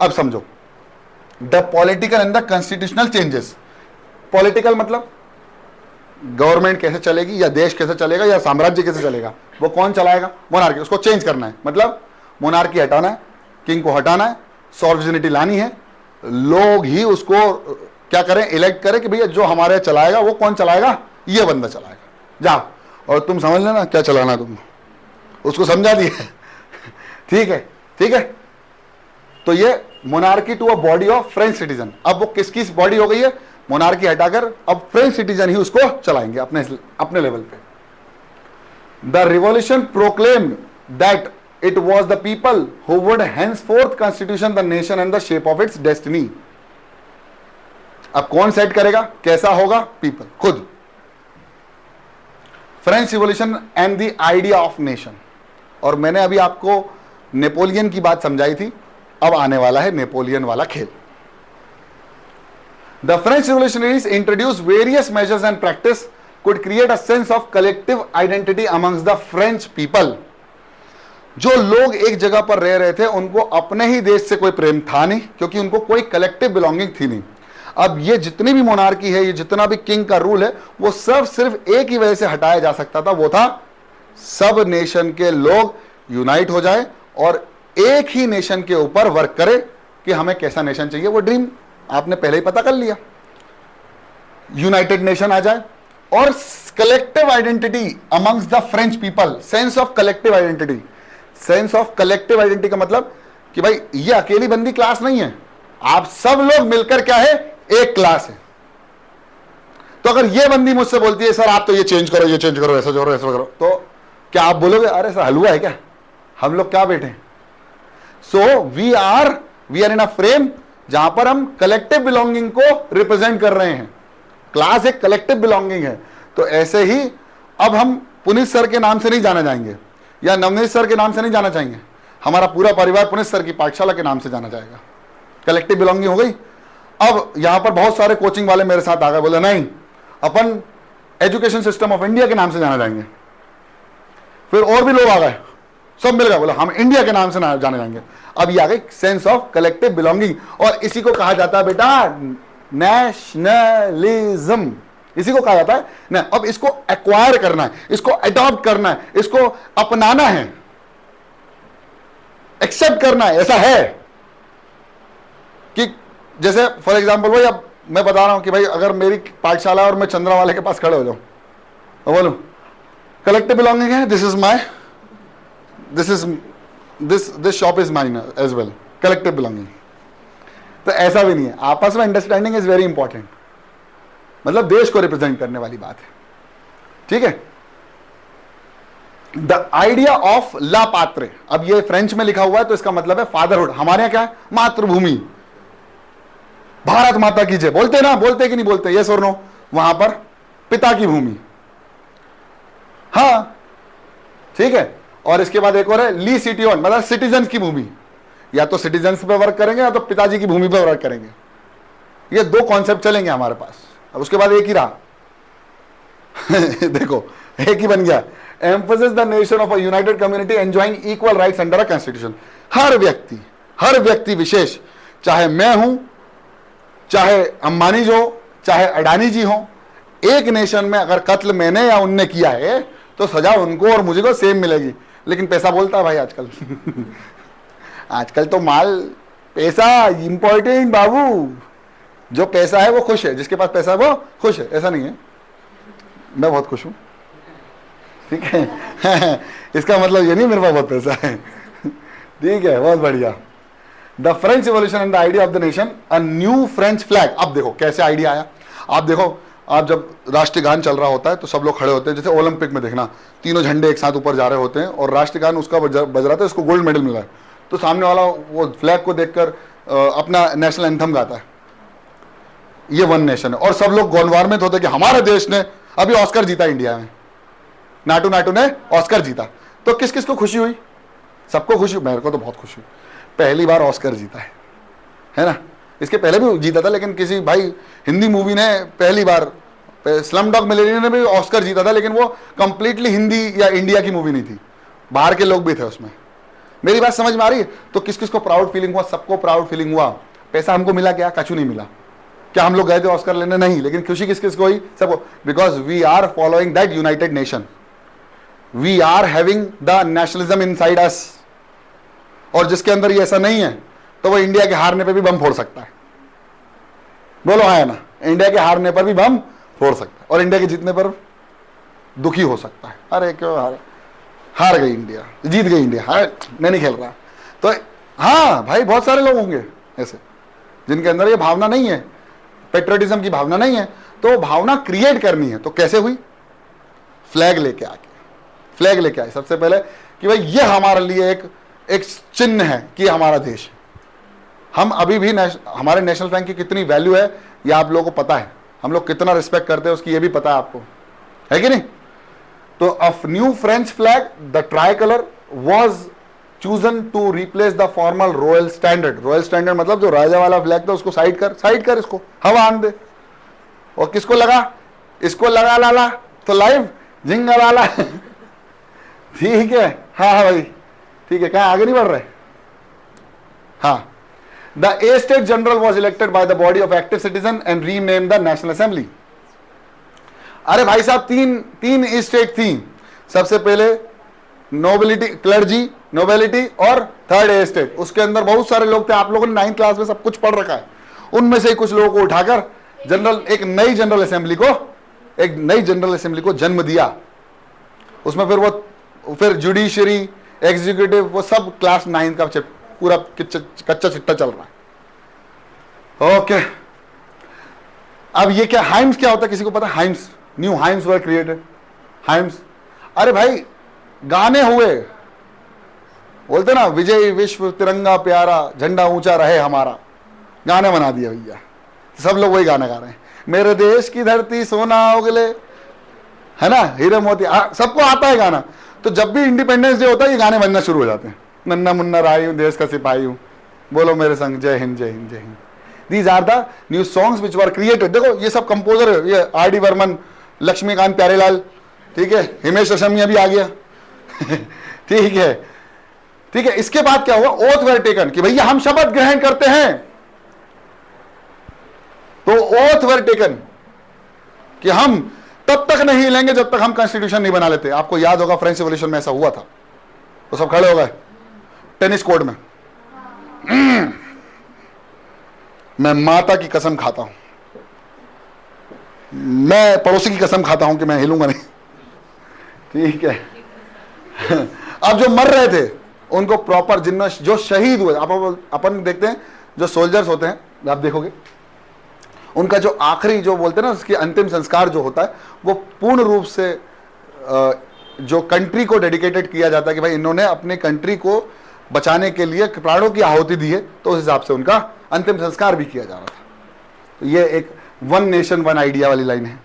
अब समझो, the political and the constitutional changes. Political मतलब गवर्नमेंट कैसे चलेगी या देश कैसे चलेगा या साम्राज्य कैसे चलेगा, वो कौन चलाएगा? मोनार्की। उसको चेंज करना है, मतलब मोनार्की हटाना है, किंग को हटाना है, सॉवर्निटी लानी है, लोग ही उसको क्या करें, इलेक्ट करें कि भैया जो हमारे चलाएगा वो कौन चलाएगा? ये बंदा चलाएगा। जाओ और तुम समझ लेना क्या चलाना, तुम उसको समझा दिया। ठीक है, ठीक है। तो ये monarchy to a body of French citizen. अब वो किसकी बॉडी हो गई है? मोनार्की हटाकर अब फ्रेंच सिटीजन ही उसको चलाएंगे अपने लेवल पे। The revolution proclaimed that it was the people who would henceforth constitution the nation and the shape of its destiny। अब कौन सेट करेगा, कैसा होगा, पीपल खुद। French revolution and the idea of nation. और मैंने अभी आपको नेपोलियन की बात समझाई थी, अब आने वाला है नेपोलियन वाला खेल। The French revolutionaries introduce various measures and practice could create a sense of collective identity amongst the French people. जो लोग एक जगह पर रह रहे थे उनको अपने ही देश से कोई प्रेम था नहीं, क्योंकि उनको कोई कलेक्टिव बिलोंगिंग थी नहीं। अब ये जितनी भी मोनार्की है, ये जितना भी किंग का रूल है, वो सब सिर्फ एक ही वजह से हटाया जा सकता था, वो था सब नेशन के लोग यूनाइट हो जाए और एक ही नेशन के ऊपर वर्क करे कि हमें कैसा नेशन चाहिए। वो ड्रीम आपने पहले ही पता कर लिया, यूनाइटेड नेशन आ जाए और collective identity amongst the French people, sense of collective identity. Sense of collective identity का मतलब कि भाई ये अकेली बंदी क्लास नहीं है, आप सब लोग मिलकर क्या है, एक क्लास है। तो अगर ये बंदी मुझसे बोलती है सर आप तो ये चेंज करो, ये चेंज करो, ऐसा करो, ऐसा करो, तो क्या आप बोलोगे अरे सर हलवा है क्या, हम लोग क्या बैठे। So we are in a frame जहां पर हम कलेक्टिव बिलोंगिंग को रिप्रेजेंट कर रहे हैं। क्लास एक कलेक्टिव बिलोंगिंग है। तो ऐसे ही अब हम पुनीत सर के नाम से नहीं जाना जाएंगे या नवनीत सर के नाम से नहीं जाना चाहेंगे, हमारा पूरा परिवार पुनीत सर की पाठशाला के नाम से जाना जाएगा। कलेक्टिव बिलोंगिंग हो गई। अब यहां पर बहुत सारे कोचिंग वाले मेरे साथ आ गए, बोले नहीं अपन एजुकेशन सिस्टम ऑफ इंडिया के नाम से जाना जाएंगे। फिर और भी लोग आ गए, सब मिल गए, बोले हम इंडिया के नाम से जाने जाएंगे। अब ये आ गई सेंस ऑफ कलेक्टिव बिलोंगिंग, और इसी को कहा जाता है बेटा नेशनलिज्म। इसी को कहा जाता है ना। अब इसको एक्वायर करना है, इसको अडॉप्ट करना है, इसको अपनाना है, एक्सेप्ट करना है। ऐसा है कि जैसे फॉर एग्जाम्पल भाई अब मैं बता रहा हूं कि भाई अगर मेरी पाठशाला और मैं चंद्रा वाले के पास खड़े हो जाऊं तो बोलूं कलेक्टिव बिलोंगिंग है, this is my this shop is mine as well, collective belonging. तो ऐसा भी नहीं है, आपस में अंडरस्टैंडिंग इज वेरी इंपॉर्टेंट। मतलब देश को रिप्रेजेंट करने वाली बात है, ठीक है। द आइडिया ऑफ ला पात्रे, अब ये फ्रेंच में लिखा हुआ है तो इसका मतलब है फादरहुड। हमारे यहां क्या है, मातृभूमि, भारत माता की जय बोलते ना, बोलते कि नहीं बोलते, यस और नो। वहां पर पिता की भूमि, हाँ ठीक है। और इसके बाद एक और है ली सिटी ऑन, मतलब सिटीजन की भूमि। या तो सिटीजन पे वर्क करेंगे या तो पिताजी की भूमि पर वर्क करेंगे। ये दो कॉन्सेप्ट चलेंगे हमारे पास। अब उसके बाद एक ही रहा देखो एक ही बन गया, emphasis the nation of a united community enjoying equal rights under a constitution. हर व्यक्ति विशेष, चाहे मैं हूं, चाहे अंबानी जी हो, चाहे अडानी जी हो, एक नेशन में अगर कत्ल मैंने या उनने किया है तो सजा उनको और मुझे को सेम मिलेगी। लेकिन पैसा बोलता है भाई आजकल आजकल तो माल पैसा इंपॉर्टेंट बाबू। जो पैसा है वो खुश है, जिसके पास पैसा है वो खुश है। ऐसा नहीं है, मैं बहुत खुश हूं, ठीक है इसका मतलब ये नहीं मेरे पास बहुत पैसा है ठीक है, बहुत बढ़िया। The French revolution and the idea of the nation, a new French flag. अब देखो कैसे आइडिया आया। आप देखो, आप जब राष्ट्रीय गान चल रहा होता है तो सब लोग खड़े होते हैं, जैसे ओलंपिक में देखना तीनों झंडे एक साथ ऊपर जा रहे होते हैं और राष्ट्रीय गान उसका बज रहा था, उसको गोल्ड मेडल मिला है, तो सामने वाला वो फ्लैग को देखकर अपना नेशनल एंथम गाता है, ये वन नेशन है। और सब लोग गौरवान्वित होते कि हमारे देश ने अभी ऑस्कर जीता इंडिया में, नाटू ने ऑस्कर जीता। तो किस किस को खुशी हुई? सबको खुशी, मेरे को तो बहुत खुशी हुई, पहली बार ऑस्कर जीता है ना। इसके पहले भी जीता था, लेकिन किसी भाई हिंदी मूवी ने पहली बार, स्लम डॉग मिलियनेयर ने भी ऑस्कर जीता था, लेकिन वो कंप्लीटली हिंदी या इंडिया की मूवी नहीं थी, बाहर के लोग भी थे उसमें। मेरी बात समझ में आ रही है? तो किस किस को प्राउड फीलिंग हुआ? सबको प्राउड फीलिंग हुआ। पैसा हमको मिला क्या? कछु नहीं मिला। क्या हम लोग गए थे ऑस्कर लेने? नहीं। लेकिन खुशी किस किस को हुई? सबको, because we are following that united nation, we are having the nationalism inside us. और जिसके अंदर ये ऐसा नहीं है तो वो इंडिया के हारने पर भी बम फोड़ सकता है। बोलो हाँ है ना? इंडिया के हारने पर भी बम फोड़ सकता है और इंडिया के जीतने पर दुखी हो सकता है। अरे क्यों हार गई इंडिया, जीत गई इंडिया, मैं नहीं खेल रहा। तो हाँ भाई, बहुत सारे लोग होंगे ऐसे जिनके अंदर ये भावना नहीं है, पेट्रियटिज्म की भावना नहीं है। तो भावना क्रिएट करनी है, तो कैसे हुई? फ्लैग लेके आके, फ्लैग लेके आए सबसे पहले कि भाई ये हमारे लिए एक चिन्ह है कि हमारा देश है। हम अभी भी हमारे नेशनल फ्लैग की कितनी वैल्यू है ये आप लोगों को पता है, हम लोग कितना रिस्पेक्ट करते हैं उसकी, ये भी पता है आपको, है कि नहीं? तो a new French flag the tricolour was chosen to replace the formal royal standard. Royal standard मतलब जो राजा वाला फ्लैग था उसको साइड कर, इसको हवा आन दे। और किसको लगा? इसको लगा लाला, तो लाइव झिंगा लाला। ठीक है, हाँ भाई ठीक है, कहाँ आगे नहीं बढ़ रहे? हाँ, the A state general was elected by the body of active citizen and rename the national assembly. अरे भाई साहब, तीन स्टेट थी। सबसे पहले नोबिलिटी, क्लर्जी, नोबिलिटी और थर्ड ए स्टेट। उसके अंदर बहुत सारे लोग थे, आप लोगों ने 9th क्लास में सब कुछ पढ़ रखा है। उनमें से कुछ लोगों को उठाकर एक नई जनरल असेंबली को जन्म दिया। उसमें फिर जुडिशरी, एग्जीक्यूटिव, वो सब क्लास 9 का पूरा कच्चा चिट्टा चल रहा है। ओके, अब ये क्या हाइम्स क्या होता है, किसी को पता? हाइम्स, न्यू हाइम्स वर क्रिएटेड। हाइम्स, अरे भाई गाने हुए, बोलते ना विजय विश्व तिरंगा प्यारा, झंडा ऊंचा रहे हमारा, गाने बना दिया भैया। सब लोग वही गाना गा रहे हैं, मेरे देश की धरती सोना उगले, है ना, हीरे मोती, सबको आता है गाना। तो जब भी इंडिपेंडेंस डे होता है ये गाने बनना शुरू हो जाते हैं। नन्ना मुन्ना राई हूं, देश का सिपाही हूं, बोलो मेरे संग जय हिंद जय हिंद जय Hind. These are the new songs which were created. देखो ये सब कंपोजर है, ये आर डी बर्मन, लक्ष्मीकांत प्यारेलाल, ठीक है, हिमेश रेशमिया भी आ गया। ठीक है, ठीक है। इसके बाद क्या हुआ? ओथ वर टेकन कि भैया हम शपथ ग्रहण करते हैं। तो ओथ वर टेकन कि हम तब तक नहीं लेंगे जब तक हम कॉन्स्टिट्यूशन नहीं बना लेते। आपको याद होगा फ्रेंच रिवॉल्यूशन में ऐसा हुआ था, तो सब खड़े हो गए टेनिस कोर्ट में। मैं माता की कसम खाता हूं, मैं पड़ोसी की कसम खाता हूं कि मैं हिलूंगा नहीं। ठीक है। अब जो मर रहे थे उनको प्रॉपर, जिनमें जो शहीद हुए, अपन देखते हैं जो सोल्जर्स होते हैं, आप देखोगे उनका जो आखिरी, जो बोलते हैं ना उसकी अंतिम संस्कार जो होता है, वो पूर्ण रूप से जो कंट्री को डेडिकेटेड किया जाता है कि भाई इन्होंने अपने कंट्री को बचाने के लिए प्राणों की आहुति दी है, तो उस हिसाब से उनका अंतिम संस्कार भी किया जा रहा था। तो ये एक वन नेशन वन आइडिया वाली लाइन है,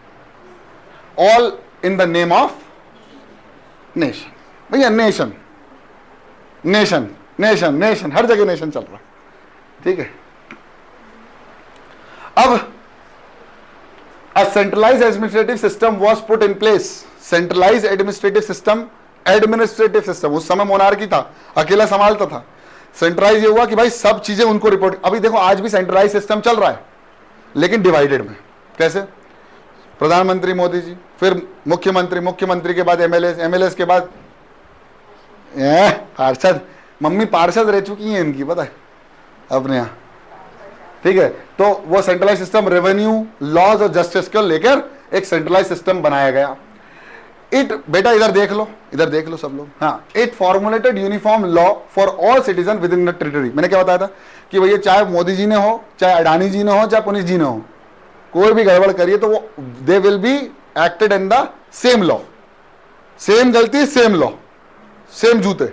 all in the name of nation. भैया नेशन नेशन नेशन नेशन, हर जगह नेशन चल रहा है। ठीक है। अब a centralized administrative system was put in place। centralized administrative system, उस समय मोनार्की था, अकेला संभालता था। सेंट्रलाइज ये हुआ कि भाई सब चीजें उनको रिपोर्ट। अभी देखो आज भी सेंट्रलाइज सिस्टम चल रहा है, लेकिन डिवाइडेड में। कैसे? प्रधानमंत्री मोदी जी, फिर मुख्यमंत्री के बाद एमएलए के बाद पार्षद। मम्मी पार्षद रह चुकी हैं इनकी, पता है अपने यहाँ। ठीक है। तो वो सेंट्रलाइज सिस्टम रेवेन्यू, लॉज और जस्टिस को लेकर एक सेंट्रलाइज सिस्टम बनाया गया। बेटा इधर देख लो सब लोग। हाँ, it formulated uniform law for all citizen with in the territory. मैंने क्या बताया था कि भैया चाहे मोदी जी ने हो, चाहे अडानी जी ने हो, चाहे पुनिस जी ने हो, कोई भी गड़बड़ करिए तो वो they will be acted in the same law. Same गलती सेम लॉ, सेम जूते।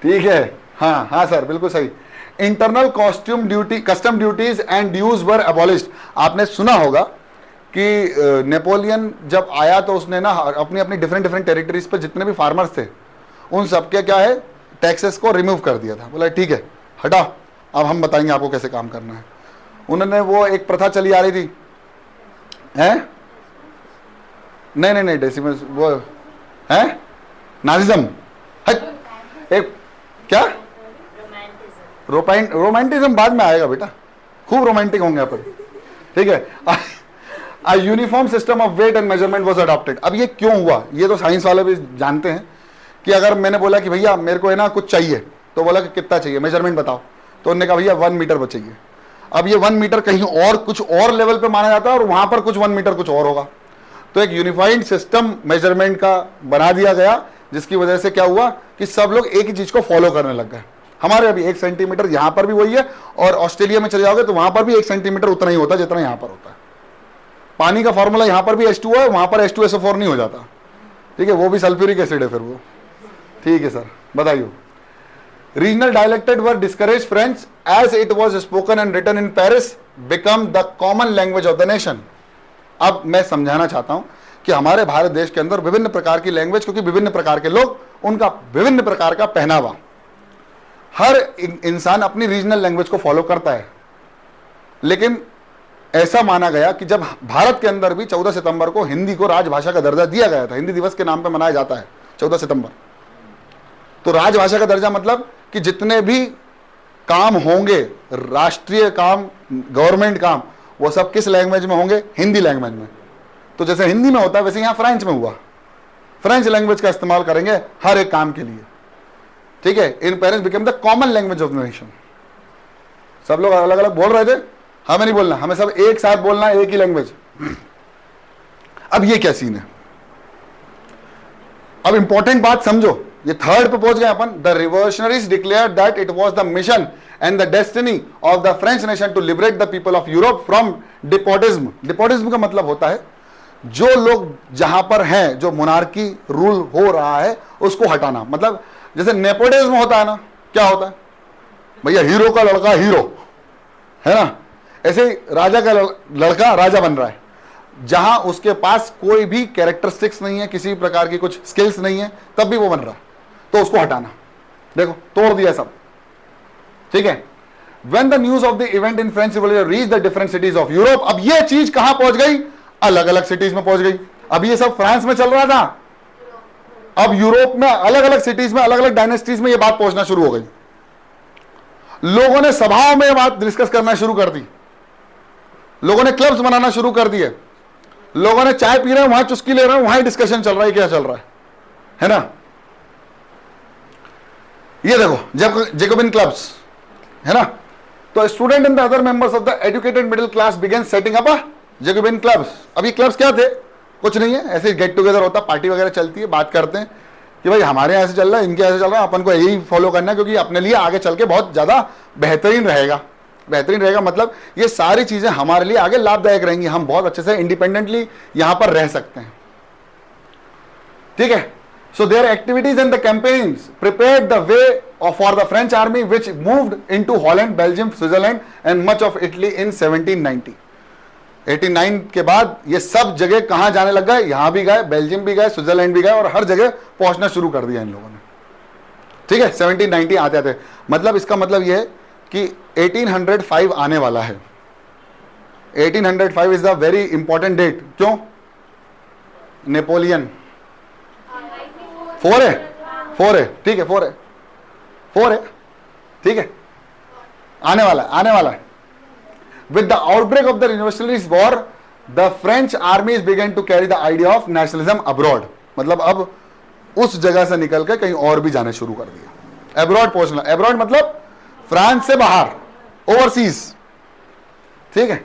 ठीक है। हाँ हाँ सर, बिल्कुल सही। Internal custom duties and dues were abolished. आपने सुना होगा कि नेपोलियन जब आया तो उसने ना अपनी अपनी डिफरेंट टेरिटरीज पर जितने भी फार्मर्स थे उन सबके क्या है, टैक्सेस को रिमूव कर दिया था। बोला ठीक है हटा, अब हम बताएंगे आपको कैसे काम करना है। उन्होंने वो एक प्रथा चली आ रही थी, हैं? नहीं डेसिमल, वो है नाजिज्म। एक क्या रोमांटिज्म बाद में आएगा बेटा, खूब रोमांटिक होंगे अपन। ठीक है। A uniform system of weight and measurement was adopted. अब ये क्यों हुआ, ये तो साइंस वाले भी जानते हैं कि अगर मैंने बोला कि भैया मेरे को है ना कुछ चाहिए, तो बोला कि कितना चाहिए, मेजरमेंट बताओ, तो उन्होंने कहा भैया 1 मीटर चाहिए। अब ये 1 मीटर कहीं और कुछ और लेवल पे माना जाता है और वहां पर कुछ 1 मीटर कुछ और होगा। तो एक यूनिफाइड सिस्टम मेजरमेंट का बना दिया गया, जिसकी वजह से क्या हुआ कि सब लोग एक ही चीज को फॉलो करने लग गए। हमारे अभी 1 सेंटीमीटर यहां पर भी वही है, और ऑस्ट्रेलिया में चले जाओगे तो वहां पर भी 1 सेंटीमीटर उतना ही होता है जितना यहां पर होता है। पानी का फॉर्मूला यहां पर भी H2O है, वहां पर H2SO4 नहीं हो जाता। ठीक है, वो भी सल्फ्यूरिक एसिड है फिर वो। ठीक है सर, बताइए। Regional dialects were discourage French as it was spoken and written in Paris become the common language of the nation. अब मैं समझाना चाहता हूं कि हमारे भारत देश के अंदर विभिन्न प्रकार की लैंग्वेज, क्योंकि विभिन्न प्रकार के लोग, उनका विभिन्न प्रकार का पहनावा, हर इंसान अपनी रीजनल लैंग्वेज को फॉलो करता है। लेकिन ऐसा माना गया कि जब भारत के अंदर भी 14 सितंबर को हिंदी को राजभाषा का दर्जा दिया गया था, हिंदी दिवस के नाम पर मनाया जाता है 14 सितंबर, तो राजभाषा का दर्जा मतलब कि जितने भी काम होंगे, राष्ट्रीय काम, गवर्नमेंट काम, वो सब किस लैंग्वेज में होंगे? हिंदी लैंग्वेज में। तो जैसे हिंदी में होता है वैसे यहां फ्रेंच में हुआ, फ्रेंच लैंग्वेज का इस्तेमाल करेंगे हर एक काम के लिए, ठीक है। In parents become the common language of the nation. सब लोग अलग अलग बोल रहे थे, हमें नहीं बोलना, हमें सब एक साथ बोलना है, एक ही लैंग्वेज। अब ये क्या सीन है? अब इंपॉर्टेंट बात समझो, ये थर्ड पे पहुंच गए अपन। The revolutionaries declare that it was the mission and the destiny of the French nation to liberate the people of Europe from despotism. Despotism का मतलब होता है जो लोग जहां पर हैं, जो मोनार्की रूल हो रहा है उसको हटाना। मतलब जैसे नेपोटिज्म होता है ना, क्या होता है भैया? हीरो का लड़का हीरो है ना, ऐसे ही राजा का लड़का राजा बन रहा है। जहां उसके पास कोई भी कैरेक्टरिस्टिक्स नहीं है, किसी प्रकार की कुछ स्किल्स नहीं है, तब भी वो बन रहा है, तो उसको हटाना। देखो तोड़ दिया सब, ठीक है। When the news of the event in French Revolution reached the different cities of Europe, अब ये चीज कहां पहुंच गई? अलग अलग सिटीज में पहुंच गई। अब ये सब फ्रांस में चल रहा था, अब यूरोप में अलग अलग सिटीज में, अलग अलग डायनेस्टीज में ये बात पहुंचना शुरू हो गई। लोगों ने सभाओं में बात डिस्कस करना शुरू कर दी, लोगों ने क्लब्स बनाना शुरू कर दिए, लोगों ने चाय पी रहे हैं वहां चुस्की ले रहे हैं, वहां डिस्कशन चल रहा है, क्या चल रहा है ना। ये देखो जैकोबिन क्लब्स है ना, तो student and the other members of the educated middle class began setting up Jacobin clubs. अभी क्लब्स क्या थे? कुछ नहीं है, ऐसे गेट टुगेदर होता, पार्टी वगैरह चलती है, बात करते हैं कि भाई हमारे यहाँ से चल रहा है, इनके यहाँ से चल रहा है, अपन को यही फॉलो करना है क्योंकि अपने लिए आगे चल के बहुत ज्यादा बेहतरीन रहेगा। बेहतरीन रहेगा मतलब ये सारी चीजें हमारे लिए आगे लाभदायक रहेंगी, हम बहुत अच्छे से इंडिपेंडेंटली यहां पर रह सकते हैं, ठीक है। So their activities and the campaigns prepared the way for the French army which moved into Holland, Belgium, Switzerland and much of Italy in 1790। 89 के बाद ये सब जगह कहां जाने लग गए? यहां भी गए, बेल्जियम भी गए, स्विट्जरलैंड भी गए, और हर जगह पहुंचना शुरू कर दिया इन लोगों ने, ठीक है। 1790 आते आते, मतलब इसका मतलब यह है कि 1805 आने वाला है। 1805 is the very important date. क्यों? नेपोलियन 4 है, 4 है, ठीक है, 4 है, 4 है, ठीक है, आने वाला है, आने वाला है। With the outbreak of the universalities war the French armies begin to carry the idea of nationalism abroad. मतलब अब उस जगह से निकल के कहीं और भी जाने शुरू कर दिया, अब्रॉड पहुंचना। अब्रॉड मतलब फ्रांस से बाहर, ओवरसीज, ठीक है।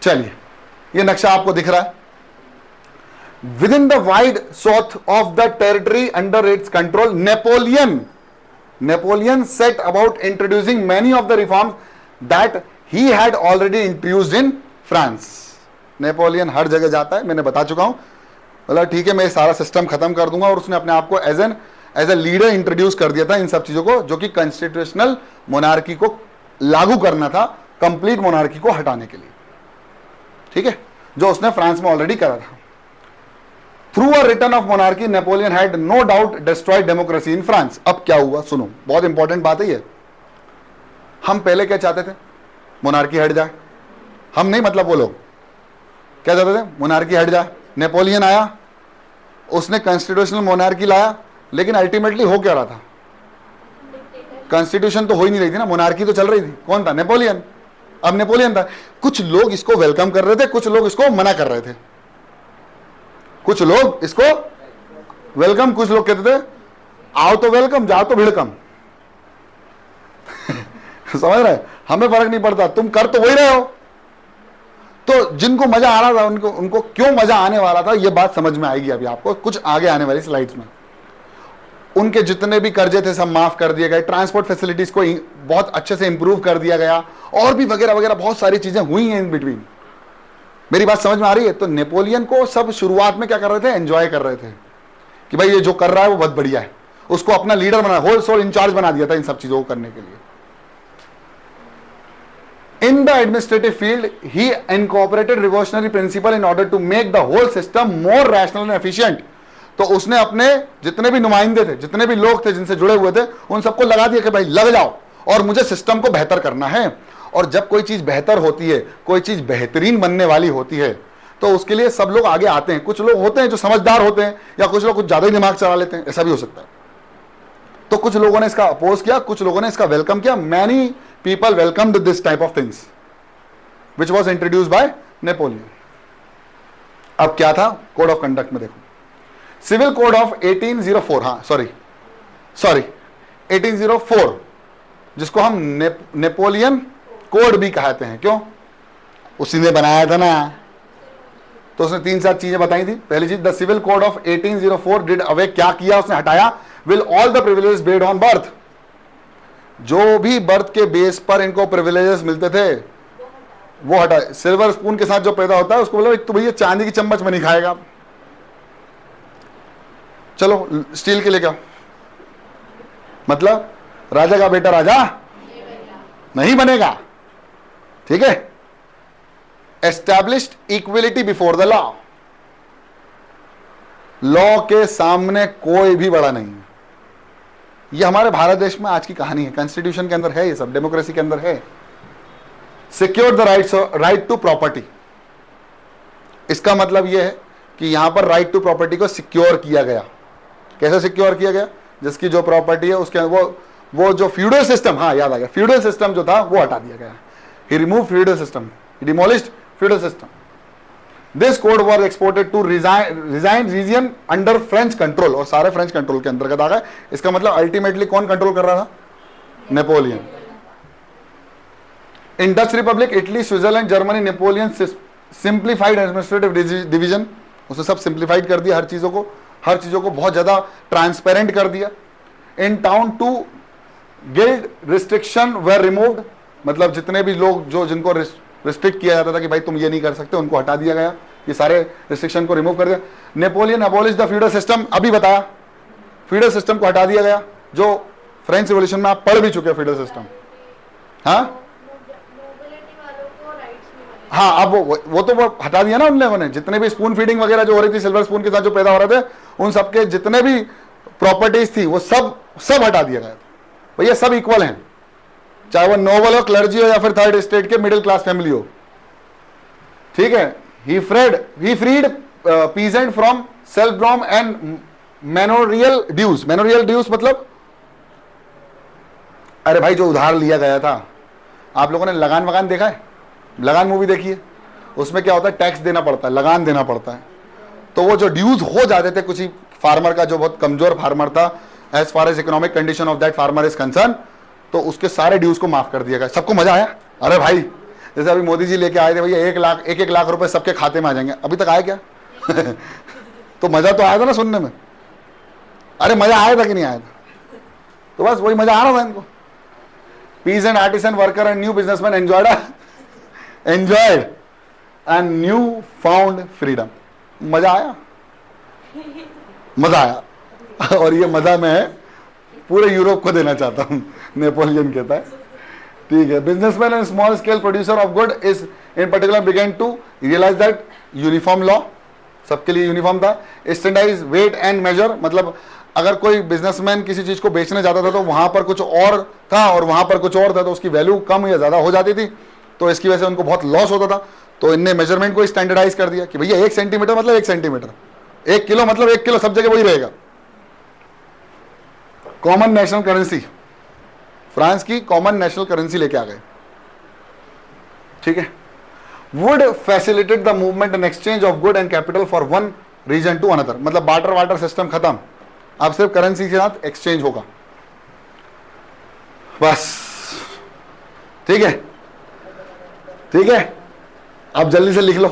चलिए ये नक्शा आपको दिख रहा है। Within the wide south of the territory under its control Napoleon set about introducing many of the reforms that he had already introduced in France. Napoleon हर जगह जाता है, मैंने बता चुका हूं, बोला ठीक है मैं सारा सिस्टम खत्म कर दूंगा, और उसने अपने आप को एज ए लीडर इंट्रोड्यूस कर दिया था इन सब चीजों को, जो कि कॉन्स्टिट्यूशनल मोनार्की को लागू करना था, कंप्लीट मोनार्की को हटाने के लिए, ठीक है, जो उसने फ्रांस में ऑलरेडी करा था। Through a return of monarchy Napoleon had no doubt destroyed democracy in France. अब क्या हुआ सुनो, बहुत इंपॉर्टेंट बात है ये। हम पहले क्या चाहते थे? मोनार्की हट जाए। हम नहीं, मतलब वो लोग क्या चाहते थे? मोनार्की हट जाए। नेपोलियन आया, उसने कॉन्स्टिट्यूशनल मोनार्की लाया, लेकिन अल्टीमेटली हो क्या रहा था? कॉन्स्टिट्यूशन तो हो ही नहीं रही थी ना, मोनार्की तो चल रही थी। कौन था? नेपोलियन। अब नेपोलियन था, कुछ लोग इसको वेलकम कर रहे थे, कुछ लोग इसको मना कर रहे थे। कुछ लोग इसको वेलकम, कुछ लोग कहते थे आओ तो वेलकम, जाओ तो भिड़कम। समझ रहे? हमें फर्क नहीं पड़ता, तुम कर तो वही रहे हो। तो जिनको मजा आ रहा था उनको क्यों मजा आने वाला था, ये बात समझ में आएगी अभी आपको कुछ आगे आने वाली स्लाइड्स में। उनके जितने भी कर्जे थे सब माफ कर दिए गए, ट्रांसपोर्ट फैसिलिटीज को बहुत अच्छे से इंप्रूव कर दिया गया, और भी वगैरह वगैरह बहुत सारी चीजें हुई हैं इन बिटवीन। मेरी बात समझ में आ रही है? तो नेपोलियन को सब शुरुआत में क्या कर रहे थे? एंजॉय कर रहे थे कि भाई ये जो कर रहा है वो बहुत बढ़िया है, उसको अपना लीडर बना, होल सोल इंचार्ज बना दिया था इन सब चीजों को करने के लिए। In the administrative field, he incorporated revolutionary principle in order to make the whole system more rational and efficient. तो उसने अपने जितने भी नुमाइंदे थे, जितने भी लोग थे जिनसे जुड़े हुए थे, उन सबको लगा दिया कि भाई लग जाओ और मुझे सिस्टम को बेहतर करना है। और जब कोई चीज बेहतर होती है, कोई चीज बेहतरीन बनने वाली होती है, तो उसके लिए सब लोग आगे आते हैं। कुछ लोग होते हैं जो समझदार होते हैं, या कुछ लोग कुछ ज्यादा ही दिमाग चला लेते हैं, ऐसा भी हो सकता है। तो कुछ लोगों ने इसका अपोज किया, कुछ लोगों ने इसका वेलकम किया। Many people welcomed this type of things which was introduced by Napoleon. अब क्या था कोड ऑफ कंडक्ट में, देखो सिविल कोड ऑफ 1804, हाँ सॉरी 1804, जिसको हम नेपोलियन कोड भी कहते हैं। क्यों? उसी ने बनाया था ना। तो उसने 3-4 चीजें बताई थी। पहली चीज, the civil code of 1804 did away, क्या किया उसने, हटाया with all the privileges based on birth. जो भी बर्थ के बेस पर इनको प्रिविलेजेस मिलते थे वो हटाए। सिल्वर स्पून के साथ जो पैदा होता है उसको बोलो तो भैया चांदी की चम्मच में नहीं खाएगा, चलो स्टील के लेके आओ। मतलब राजा का बेटा राजा नहीं बनेगा, ठीक है। Established equality before the law, law के सामने कोई भी बड़ा नहीं है। ये हमारे भारत देश में आज की कहानी है, कॉन्स्टिट्यूशन के अंदर है ये सब, डेमोक्रेसी के अंदर है। Secure the right to property, इसका मतलब यह है कि यहां पर राइट टू प्रॉपर्टी को सिक्योर किया गया। कैसे सिक्योर किया गया? जिसकी जो प्रॉपर्टी है उसके वो जो फ्यूडल सिस्टम, हाँ याद आ गया, फ्यूडल सिस्टम जो था वो हटा दिया गया। He remove feudal system, he demolished feudal system. This code was exported to resign region under French control, और सारे फ्रेंच कंट्रोल के अंतर्गत आ गए। इसका मतलब अल्टीमेटली कौन कंट्रोल कर रहा था? Napoleon. In Dutch Republic, Italy, Switzerland, Germany, Napoleon simplified administrative division, उसने सब सिंप्लीफाइड कर दिया, हर चीजों को बहुत ज्यादा ट्रांसपेरेंट कर दिया। In town to guild restriction were removed, मतलब जितने भी लोग जो जिनको रिस्ट्रिक्ट किया जाता था कि भाई तुम ये नहीं कर सकते, उनको हटा दिया गया, ये सारे रिस्ट्रिक्शन को रिमूव कर दिया। Napoleon abolish the feudal system, अभी बताया, फ्यूडल सिस्टम को हटा दिया गया, जो फ्रेंच रिवॉल्यूशन में आप पढ़ भी चुके फ्यूडल सिस्टम। हाँ हाँ, अब वो तो वो हटा दिया ना उन लोगों ने। जितने भी स्पून फीडिंग वगैरह जो हो रही थी सिल्वर स्पून के साथ जो पैदा हो रहे थे, उन सबके जितने भी प्रॉपर्टीज थी वो सब हटा दिया गया। भैया सब इक्वल हैं, चाहे वो नोबल हो, क्लर्जी हो, या फिर थर्ड स्टेट के मिडिल क्लास फैमिली हो, ठीक है। He freed peasant from serfdom and manorial dues. Manorial dues मतलब, अरे भाई जो उधार लिया गया था, आप लोगों ने लगान वगान देखा है? लगान मूवी देखी है? उसमें क्या होता है, टैक्स देना पड़ता है, लगान देना पड़ता है। तो वो जो ड्यूज हो जाते थे कुछ ही फार्मर का, जो बहुत कमजोर फार्मर था, as far as economic condition of that farmer is concern, तो उसके सारे ड्यूज को माफ कर दिया गया। सबको मजा आया? अरे भाई जैसे अभी मोदी जी लेके आए थे भैया 1 लाख रुपए सबके खाते में आ जाएंगे, अभी तक आए क्या? तो मजा तो आया था ना सुनने में। अरे मजा आया था कि नहीं आया था? तो बस वही मजा आ रहा था इनको। peasant, artisan, worker and new businessman enjoyed a new found freedom. मजा आया? मजा आया। और ये मजा मैं पूरे यूरोप को देना चाहता हूँ, नेपोलियन कहता है, ठीक है। Businessman and small scale producer of good is in particular began to realise that uniform law, सबके लिए यूनिफॉर्म था। स्टैंडर्डाइज वेट एंड मेजर, मतलब अगर कोई बिजनेसमैन किसी चीज को बेचने जाता था तो वहां पर कुछ और था और वहां पर कुछ और था, तो उसकी वैल्यू कम या ज्यादा हो जाती थी, तो इसकी वजह से उनको बहुत लॉस होता था। तो इनने मेजरमेंट को स्टैंडर्डाइज कर दिया कि भैया 1 सेंटीमीटर मतलब 1 सेंटीमीटर, 1 किलो मतलब 1 किलो, सब जगह वही रहेगा। कॉमन नेशनल करेंसी, फ्रांस की कॉमन नेशनल करेंसी लेके आ गए, ठीक है। Would facilitate the movement and exchange of good and capital for one region to another, मतलब बार्टर वाटर सिस्टम खत्म, अब सिर्फ करेंसी के साथ एक्सचेंज होगा, बस, ठीक है, ठीक है। अब जल्दी से लिख लो।